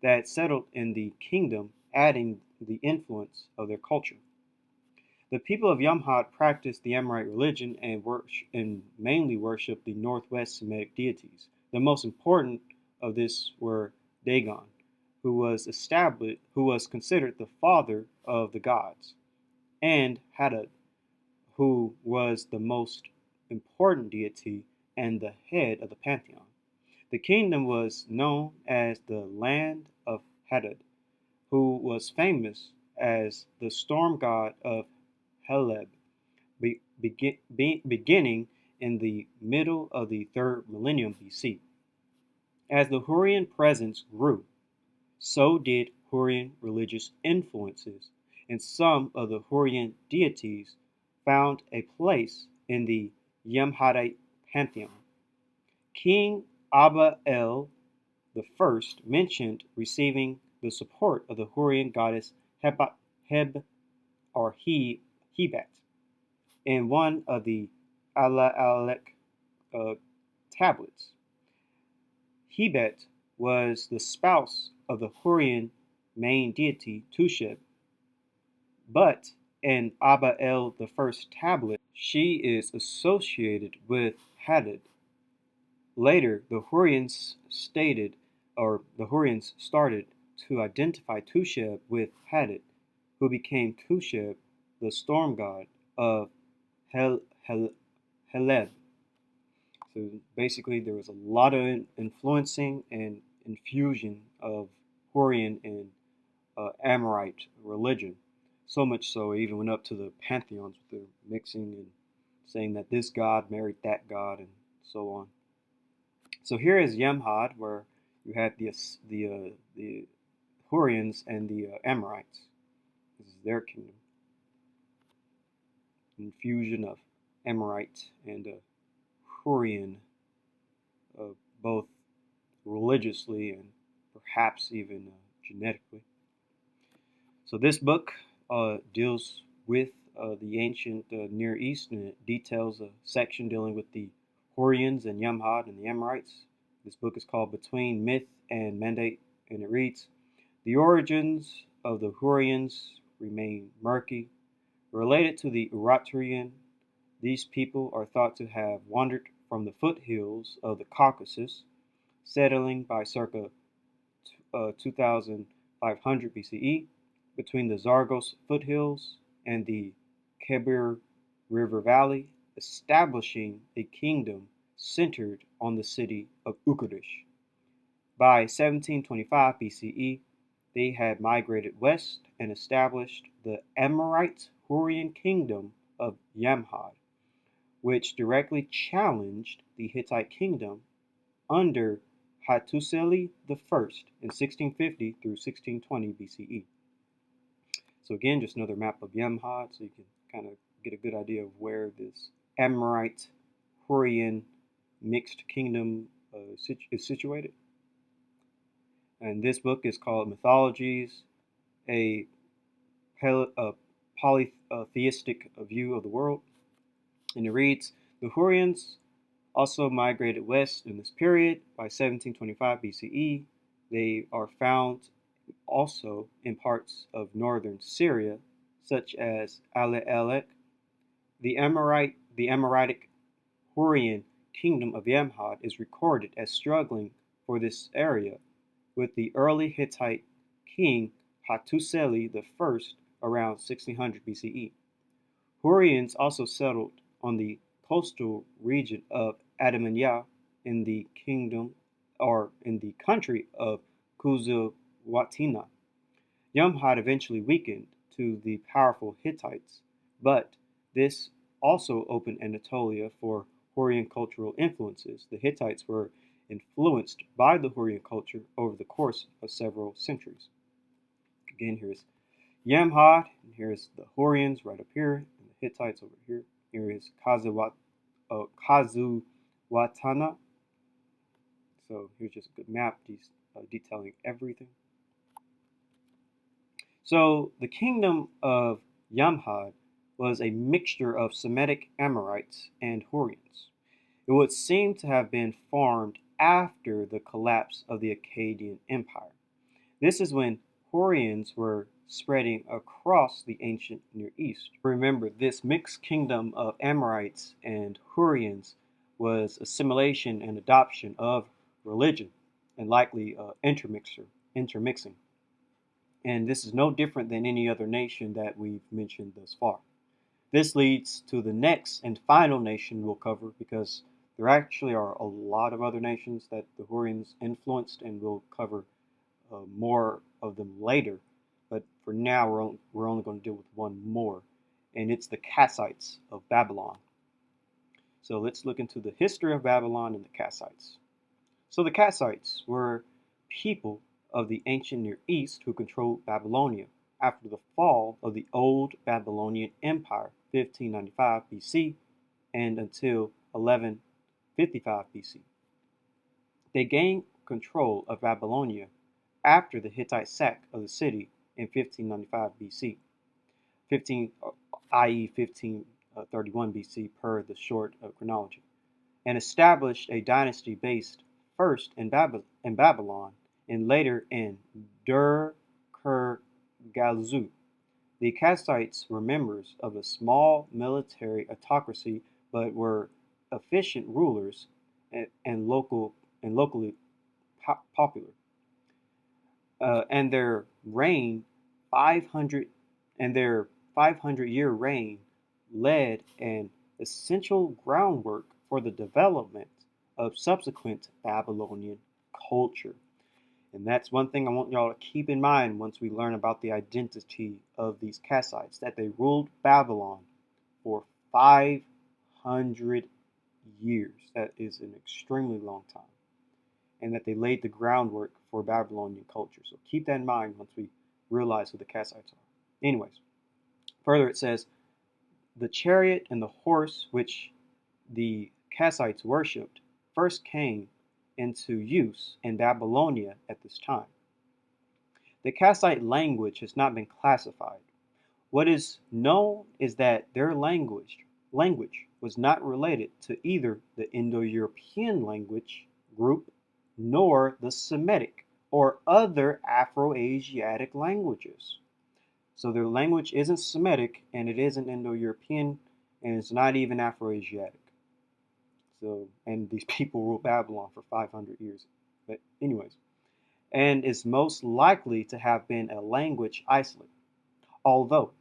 that settled in the kingdom, adding the influence of their culture. The people of Yamhad practiced the Amorite religion and mainly worshipped the northwest Semitic deities. The most important of this were Dagon, who was considered the father of the gods, and Hadad, who was the most important deity and the head of the pantheon. The kingdom was known as the land of Hadad, who was famous as the storm god of Heleb, beginning in the middle of the 3rd millennium BC. As the Hurrian presence grew, so did Hurrian religious influences, and some of the Hurrian deities found a place in the Yamhadite pantheon. King Abba El the First mentioned receiving the support of the Hurrian goddess Heb or Hebat in one of the Alaalek tablets. Hebat was the spouse of the Hurrian main deity Tusheb, but in Abba El the First tablet, she is associated with Hadad. Later, the Hurrians started to identify Tusheb with Hadad, who became Tusheb, the storm god of Heleb. So basically, there was a lot of influencing and infusion of Hurrian and Amorite religion. So much so, it even went up to the pantheons with the mixing and saying that this god married that god and so on. So here is Yamhad, where you had the Hurrians and the Amorites. This is their kingdom. Infusion of Amorite and Hurrian, both religiously and perhaps even genetically. So this book deals with the ancient Near East, and it details a section dealing with the Hurrians and Yamhad and the Amorites. This book is called Between Myth and Mandate, and it reads, the origins of the Hurrians remain murky. Related to the Eritrean, these people are thought to have wandered from the foothills of the Caucasus, settling by circa 2500 BCE between the Zagros foothills and the Kebir River Valley, establishing a kingdom centered on the city of Ukudish. By 1725 BCE, they had migrated west and established the Amorite Hurrian kingdom of Yamhad, which directly challenged the Hittite kingdom under Hattusili I in 1650 through 1620 BCE. So again, just another map of Yamhad, so you can kind of get a good idea of where this Amorite Hurrian mixed kingdom is situated. And this book is called Mythologies, a polytheistic view of the world. And it reads, the Hurrians also migrated west in this period. By 1725 BCE, they are found also in parts of northern Syria, such as Alaalek. The Amoritic Hurrian kingdom of Yamhad is recorded as struggling for this area with the early Hittite king Hattusili I around 1600 BCE. Hurrians also settled on the coastal region of Adamanya in the kingdom or in the country of Kuzuwatina. Yamhad eventually weakened to the powerful Hittites, but this also opened Anatolia for Hurrian cultural influences. The Hittites were influenced by the Hurrian culture over the course of several centuries. Again, here's Yamhad, and here's the Hurrians right up here, and the Hittites over here. Here is Kazuwatana. So here's just a good map detailing everything. So the kingdom of Yamhad was a mixture of Semitic Amorites and Hurrians. It would seem to have been formed after the collapse of the Akkadian Empire. This is when Hurrians were spreading across the ancient Near East. Remember, this mixed kingdom of Amorites and Hurrians was assimilation and adoption of religion and likely intermixing. And this is no different than any other nation that we've mentioned thus far. This leads to the next and final nation we'll cover, because there actually are a lot of other nations that the Hurrians influenced, and we'll cover more of them later. But for now, we're only going to deal with one more, and it's the Kassites of Babylon. So let's look into the history of Babylon and the Kassites. So the Kassites were people of the ancient Near East who controlled Babylonia after the fall of the old Babylonian Empire, 1595 BC, and until 1155 BC. They gained control of Babylonia after the Hittite sack of the city in 1595 BC, i.e. 1531 BC per the short chronology, and established a dynasty based first in Babylon and later in Dur-Kirgalzu. The Kassites were members of a small military autocracy, but were efficient rulers and locally popular. And their 500-year reign led an essential groundwork for the development of subsequent Babylonian culture. And that's one thing I want y'all to keep in mind once we learn about the identity of these Kassites, that they ruled Babylon for 500 years. That is an extremely long time. And that they laid the groundwork for Babylonian culture. So keep that in mind once we realize who the Kassites are. Anyways, further it says, the chariot and the horse which the Kassites worshipped first came into use in Babylonia at this time. The Kassite language has not been classified. What is known is that their language was not related to either the Indo-European language group nor the Semitic or other Afro-Asiatic languages. So their language isn't Semitic, and it isn't Indo-European, and it's not even Afro-Asiatic. So, and these people ruled Babylon for 500 years. But anyways, and is most likely to have been a language isolate. Although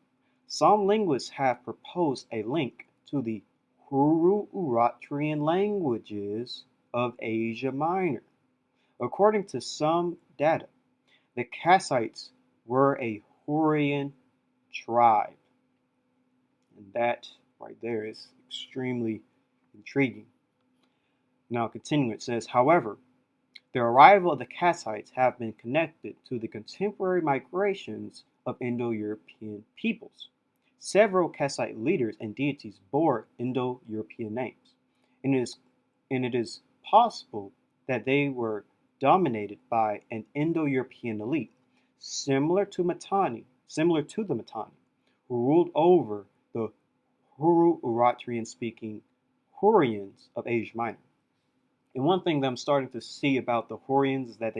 some linguists have proposed a link to the Hurru-Uratrian languages of Asia Minor. According to some data, the Kassites were a Hurrian tribe. And that right there is extremely intriguing. Now continuing, it says, however, the arrival of the Kassites have been connected to the contemporary migrations of Indo-European peoples. Several Kassite leaders and deities bore Indo-European names, and it is possible that they were dominated by an Indo-European elite, similar to the Mitanni, who ruled over the Hurru-Uratrian speaking Hurrians of Asia Minor. And one thing that I'm starting to see about the Hurrians is that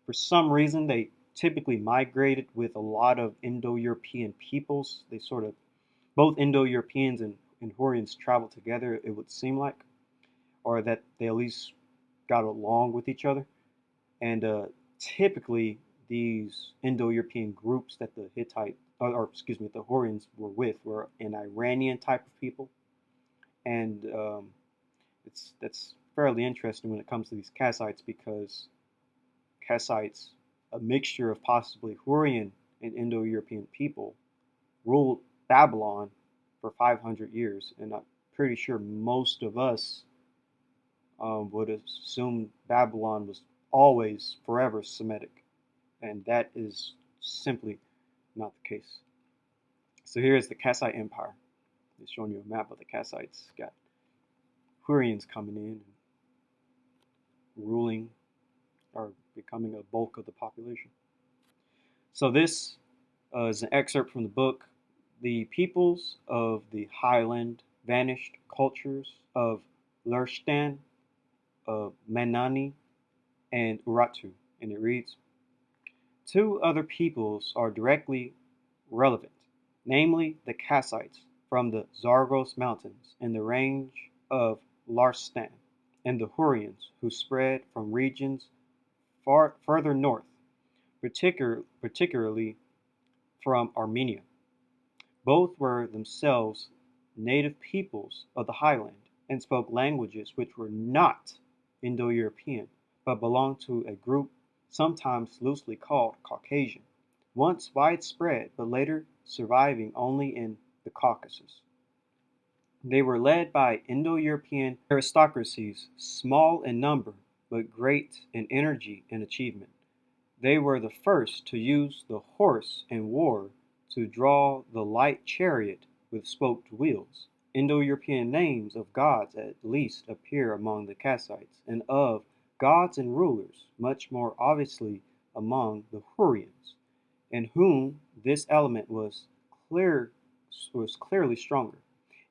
for some reason, they typically migrated with a lot of Indo-European peoples. They sort of, both Indo-Europeans and Hurrians travel together, it would seem like, or that they at least got along with each other. And typically, these Indo-European groups that the the Hurrians were with were an Iranian type of people. And that's fairly interesting when it comes to these Kassites, because Kassites a mixture of possibly Hurrian and Indo-European people, ruled Babylon for 500 years. And I'm pretty sure most of us would assume Babylon was always forever Semitic. And that is simply not the case. So here is the Kassite Empire. It's showing you a map of the Kassites. Got Hurrians coming in and ruling or becoming a bulk of the population. So this is an excerpt from the book, The Peoples of the Highland Vanished Cultures of Lurstan, Mitanni, and Urartu. And it reads, two other peoples are directly relevant, namely the Kassites from the Zagros Mountains in the range of Lurstan, and the Hurrians who spread from regions further north, particularly from Armenia. Both were themselves native peoples of the highland and spoke languages which were not Indo-European, but belonged to a group sometimes loosely called Caucasian, once widespread but later surviving only in the Caucasus. They were led by Indo-European aristocracies, small in number but great in energy and achievement. They were the first to use the horse in war, to draw the light chariot with spoked wheels. Indo-European names of gods at least appear among the Kassites, and of gods and rulers much more obviously among the Hurrians, in whom this element was clearly stronger.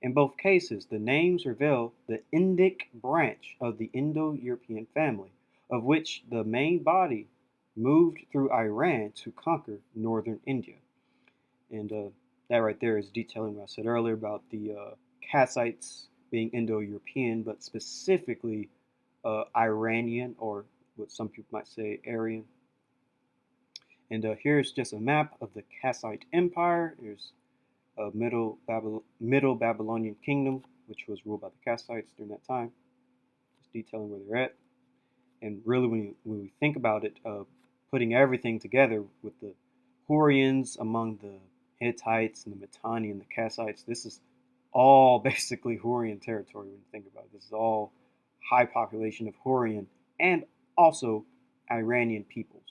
In both cases, the names reveal the Indic branch of the Indo-European family, of which the main body moved through Iran to conquer northern India. And that right there is detailing what I said earlier about the Kassites being Indo-European, but specifically Iranian, or what some people might say Aryan. And here's just a map of the Kassite Empire. There's a Middle Babylonian Kingdom, which was ruled by the Kassites during that time. Just detailing where they're at. And really, when we think about it, putting everything together with the Hurrians among the Hittites and the Mitanni and the Kassites, this is all basically Hurrian territory when you think about it. This is all high population of Hurrian and also Iranian peoples.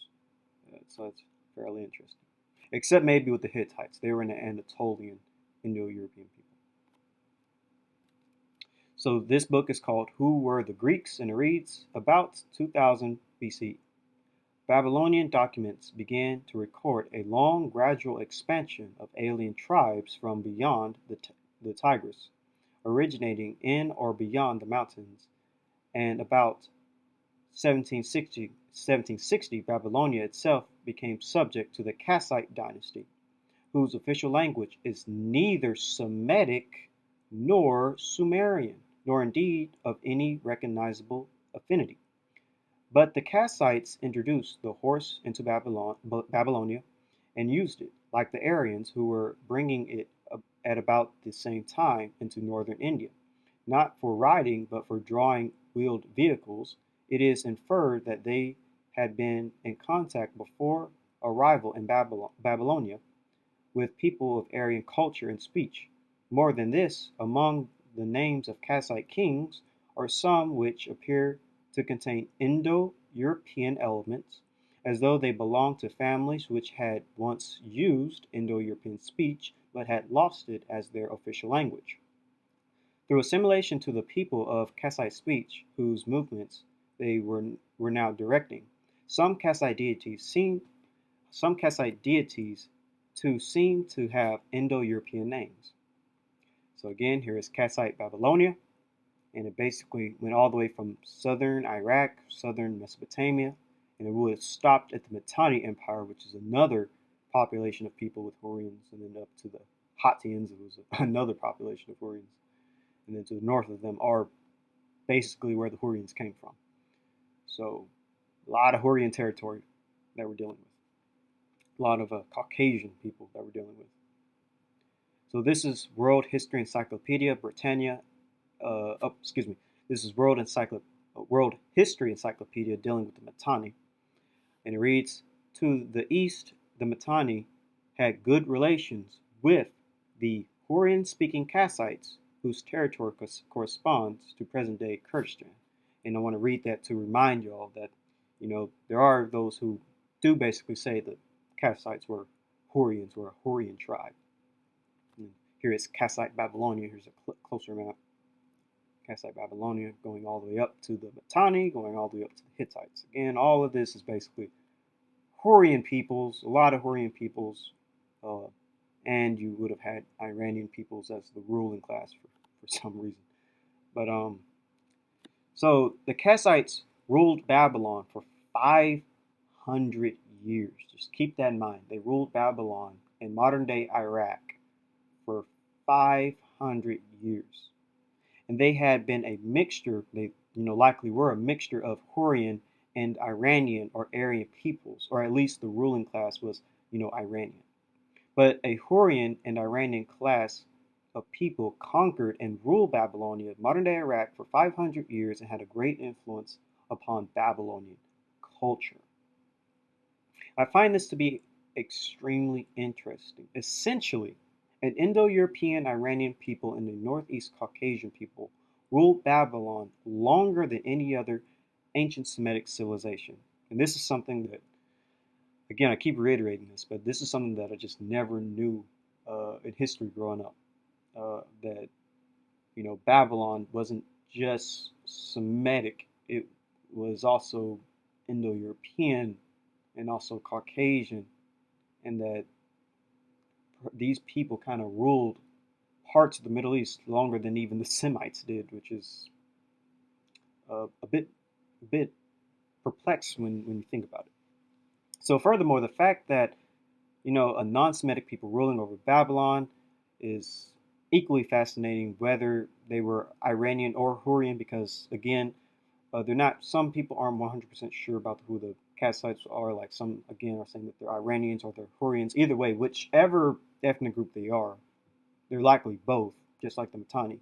So it's fairly interesting. Except maybe with the Hittites. They were in the Anatolian Indo-European people. So this book is called Who Were the Greeks? And it reads, about 2000 BC. Babylonian documents began to record a long, gradual expansion of alien tribes from beyond the Tigris, originating in or beyond the mountains, and about 1760, Babylonia itself became subject to the Kassite dynasty, whose official language is neither Semitic nor Sumerian, nor indeed of any recognizable affinity. But the Kassites introduced the horse into Babylonia and used it, like the Aryans who were bringing it at about the same time into northern India, not for riding but for drawing wheeled vehicles. It is inferred that they had been in contact before arrival in Babylonia with people of Aryan culture and speech. More than this, among the names of Kassite kings are some which appear to contain Indo-European elements, as though they belonged to families which had once used Indo-European speech but had lost it as their official language. Through assimilation to the people of Kassite speech, whose movements they were now directing, some Kassite deities seem to have Indo-European names. So again, here is Kassite Babylonia, and it basically went all the way from southern Iraq, southern Mesopotamia, and it would have stopped at the Mitanni Empire, which is another population of people with Hurrians, and then up to the Hittites, it was another population of Hurrians, and then to the north of them are basically where the Hurrians came from. So a lot of Hurrian territory that we're dealing with. A lot of Caucasian people that we're dealing with. So this is World History Encyclopedia Britannia. This is World History Encyclopedia dealing with the Mitanni, and it reads: to the east, the Mitanni had good relations with the Hurrian-speaking Kassites, whose territory corresponds to present-day Kurdistan. And I want to read that to remind you all that, there are those who do basically say that Kassites were Hurrians, were a Hurrian tribe. And here is Kassite Babylonia. Here's a closer map. Kassite Babylonia going all the way up to the Mitanni, going all the way up to the Hittites. Again, all of this is basically Hurrian peoples, a lot of Hurrian peoples, and you would have had Iranian peoples as the ruling class for some reason. But so the Kassites ruled Babylon for 500 years. Just keep that in mind. They ruled Babylon in modern-day Iraq for 500 years. And they had been a mixture, they likely were a mixture of Hurrian and Iranian or Aryan peoples, or at least the ruling class was, Iranian. But a Hurrian and Iranian class of people conquered and ruled Babylonia, modern-day Iraq, for 500 years and had a great influence upon Babylonian culture. I find this to be extremely interesting. Essentially, an Indo-European Iranian people and the Northeast Caucasian people ruled Babylon longer than any other ancient Semitic civilization. And this is something that, again, I keep reiterating this, but this is something that I just never knew in history growing up. That, Babylon wasn't just Semitic, it was also Indo-European and also Caucasian, and that these people kind of ruled parts of the Middle East longer than even the Semites did, which is a bit perplexed when you think about it. So furthermore, the fact that, a non-Semitic people ruling over Babylon is equally fascinating, whether they were Iranian or Hurrian, because again, they're not. Some people aren't 100% sure about who the Kassites are. Like some, again, are saying that they're Iranians or they're Hurrians. Either way, whichever ethnic group they are, they're likely both, just like the Mitanni.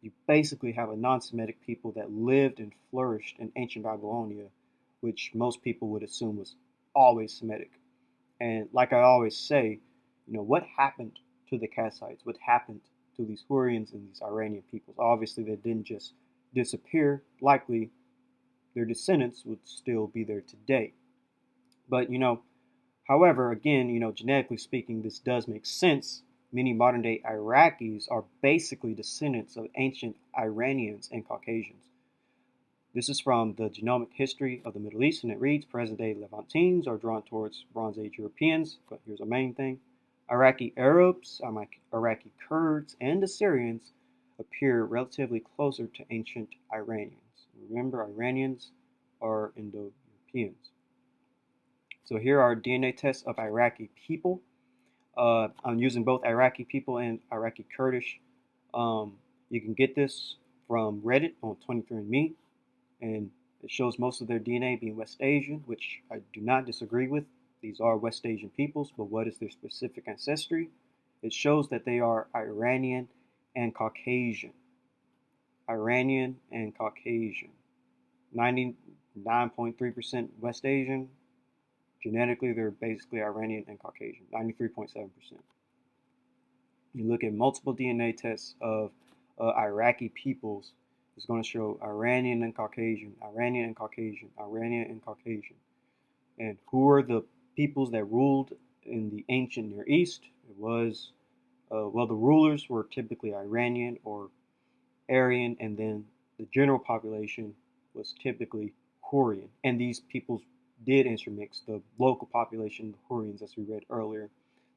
You basically have a non-Semitic people that lived and flourished in ancient Babylonia, which most people would assume was always Semitic. And like I always say, what happened to the Kassites? What happened to these Hurrians and these Iranian peoples? Obviously, they didn't just disappear. Likely, their descendants would still be there today. But, however, again, genetically speaking, this does make sense. Many modern-day Iraqis are basically descendants of ancient Iranians and Caucasians. This is from the Genomic History of the Middle East, and it reads, present-day Levantines are drawn towards Bronze Age Europeans, but here's the main thing. Iraqi Arabs, Iraqi Kurds, and Assyrians appear relatively closer to ancient Iranians. Remember, Iranians are Indo-Europeans. So here are DNA tests of Iraqi people. I'm using both Iraqi people and Iraqi Kurdish. You can get this from Reddit on 23andMe, and it shows most of their DNA being West Asian, which I do not disagree with. These are West Asian peoples, but what is their specific ancestry? It shows that they are Iranian and Caucasian. Iranian and Caucasian. 99.3% West Asian. Genetically, they're basically Iranian and Caucasian, 93.7%. You look at multiple DNA tests of Iraqi peoples, it's going to show Iranian and Caucasian, Iranian and Caucasian, Iranian and Caucasian. And who are the peoples that ruled in the ancient Near East? It was, the rulers were typically Iranian or Aryan, and then the general population was typically Hurrian. And these peoples did intermix. The local population, the Hurrians, as we read earlier,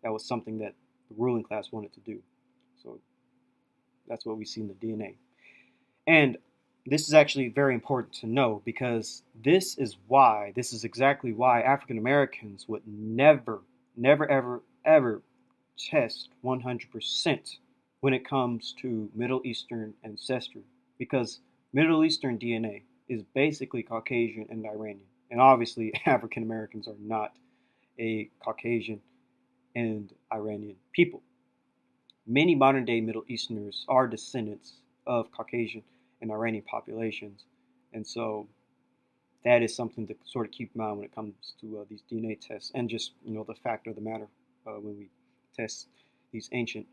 that was something that the ruling class wanted to do. So that's what we see in the DNA. And this is actually very important to know, because this is exactly why African Americans would never, ever, ever test 100% when it comes to Middle Eastern ancestry, because Middle Eastern DNA is basically Caucasian and Iranian. And obviously, African Americans are not a Caucasian and Iranian people. Many modern-day Middle Easterners are descendants of Caucasian and Iranian populations. And so that is something to sort of keep in mind when it comes to these DNA tests, and just the fact of the matter when we test these ancient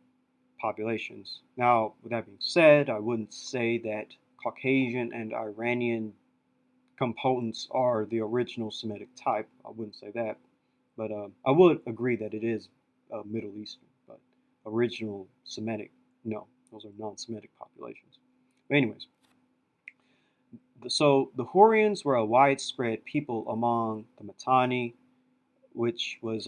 populations. Now, with that being said, I wouldn't say that Caucasian and Iranian components are the original Semitic type. I wouldn't say that, but I would agree that it is Middle Eastern. But original Semitic, no, those are non-Semitic populations. But anyways, so the Hurrians were a widespread people among the Mitanni, which was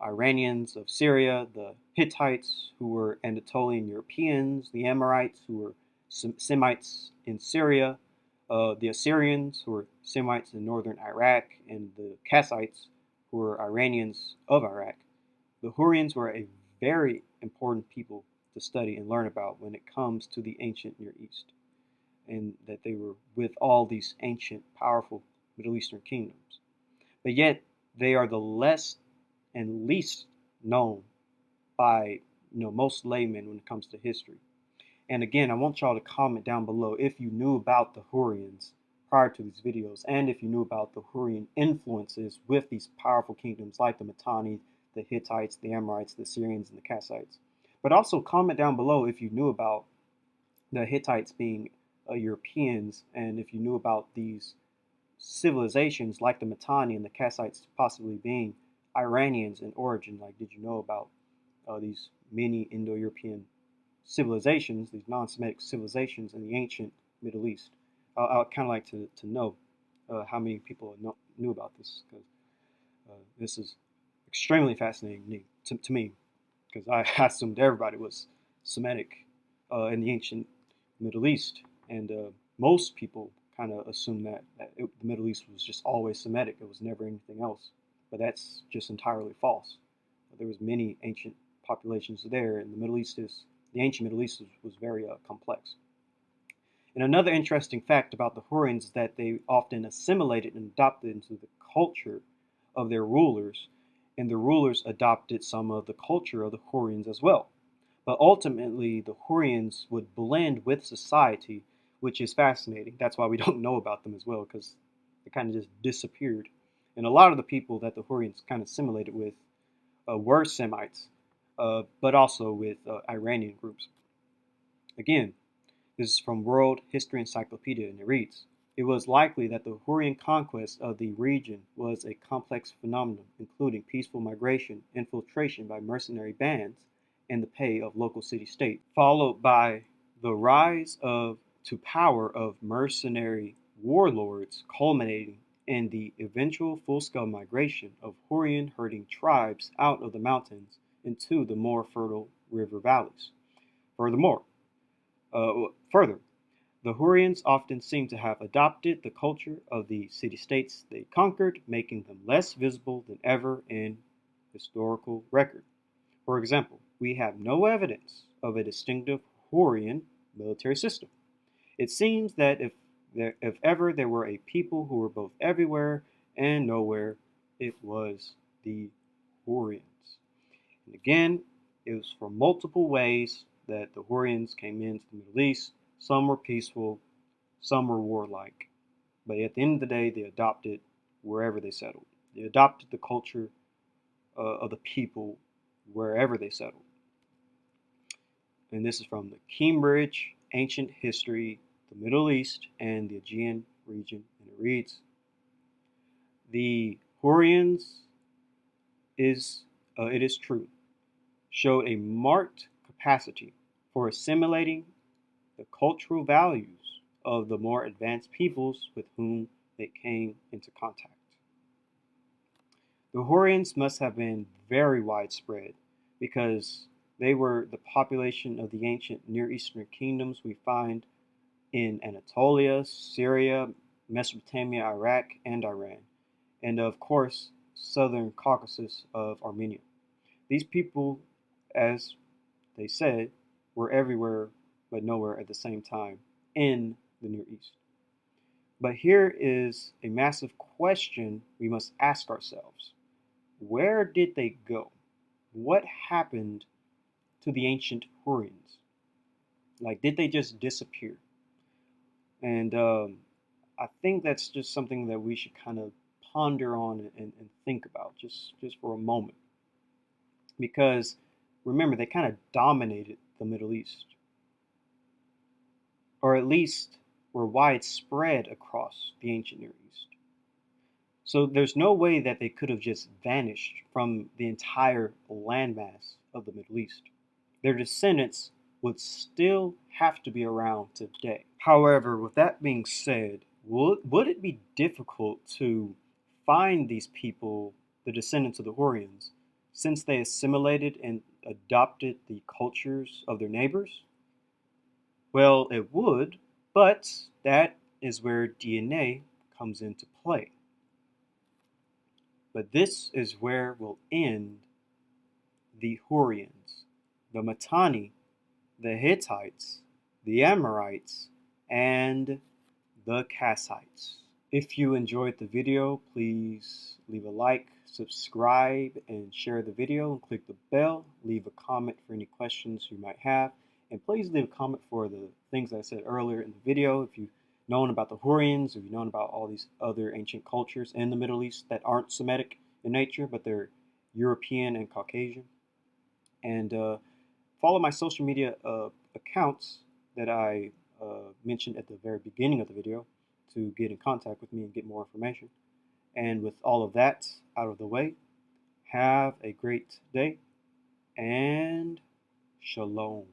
Iranians of Syria, the Hittites who were Anatolian Europeans, the Amorites who were Semites in Syria, the Assyrians who were Semites in northern Iraq, and the Kassites who were Iranians of Iraq. The Hurrians were a very important people to study and learn about when it comes to the ancient Near East, and that they were with all these ancient, powerful Middle Eastern kingdoms. But yet, they are the less and least known by most laymen when it comes to history. And again, I want y'all to comment down below if you knew about the Hurrians prior to these videos, and if you knew about the Hurrian influences with these powerful kingdoms like the Mitanni, the Hittites, the Amorites, the Assyrians, and the Kassites. But also comment down below if you knew about the Hittites being Europeans, and if you knew about these civilizations like the Mitanni and the Kassites possibly being Iranians in origin. Like, did you know about these many Indo-European civilizations, these non-Semitic civilizations in the ancient Middle East? I'd kind of like to know how many people knew about this, because this is extremely fascinating to me, because I assumed everybody was Semitic in the ancient Middle East, and most people kind of assumed that the Middle East was just always Semitic. It was never anything else, but that's just entirely false. There was many ancient populations there, and the ancient Middle East was very complex. And another interesting fact about the Hurrians is that they often assimilated and adopted into the culture of their rulers, and the rulers adopted some of the culture of the Hurrians as well. But ultimately, the Hurrians would blend with society, which is fascinating. That's why we don't know about them as well, because they kind of just disappeared. And a lot of the people that the Hurrians kind of assimilated with were Semites, but also with Iranian groups. Again, this is from World History Encyclopedia, and it reads, "It was likely that the Hurrian conquest of the region was a complex phenomenon, including peaceful migration, infiltration by mercenary bands, and the pay of local city-state, followed by the rise to power of mercenary warlords, culminating in the eventual full-scale migration of Hurrian herding tribes out of the mountains into the more fertile river valleys. Further, the Hurrians often seem to have adopted the culture of the city-states they conquered, making them less visible than ever in historical record. For example, we have no evidence of a distinctive Hurrian military system. It seems that if ever there were a people who were both everywhere and nowhere, it was the Hurrians." And again, it was for multiple ways that the Hurrians came into the Middle East. Some were peaceful, some were warlike. But at the end of the day, they adopted wherever they settled. They adopted the culture of the people wherever they settled. And this is from the Cambridge Ancient History, the Middle East, and the Aegean region. And it reads, "The Hurrians, it is true, showed a marked capacity for assimilating the cultural values of the more advanced peoples with whom they came into contact." The Hurrians must have been very widespread, because they were the population of the ancient Near Eastern kingdoms we find in Anatolia, Syria, Mesopotamia, Iraq, and Iran, and of course, southern Caucasus of Armenia. These people, as they said, were everywhere but nowhere at the same time in the Near East. But here is a massive question we must ask ourselves. Where did they go? What happened to the ancient Hurrians? Like, did they just disappear? And I think that's just something that we should kind of ponder on and think about just for a moment. Because remember, they kind of dominated the Middle East, or at least were widespread across the ancient Near East. So there's no way that they could have just vanished from the entire landmass of the Middle East. Their descendants would still have to be around today. However, with that being said, would it be difficult to find these people, the descendants of the Hurrians, since they assimilated and adopted the cultures of their neighbors? Well, it would, but that is where DNA comes into play. But this is where we'll end the Hurrians, the Mitanni, the Hittites, the Amorites, and the Kassites. If you enjoyed the video, please leave a like, subscribe, and share the video, and click the bell. Leave a comment for any questions you might have. And please leave a comment for the things I said earlier in the video. If you've known about the Hurrians, or you've known about all these other ancient cultures in the Middle East that aren't Semitic in nature, but they're European and Caucasian. And follow my social media accounts that I mentioned at the very beginning of the video to get in contact with me and get more information. And with all of that out of the way, have a great day and shalom.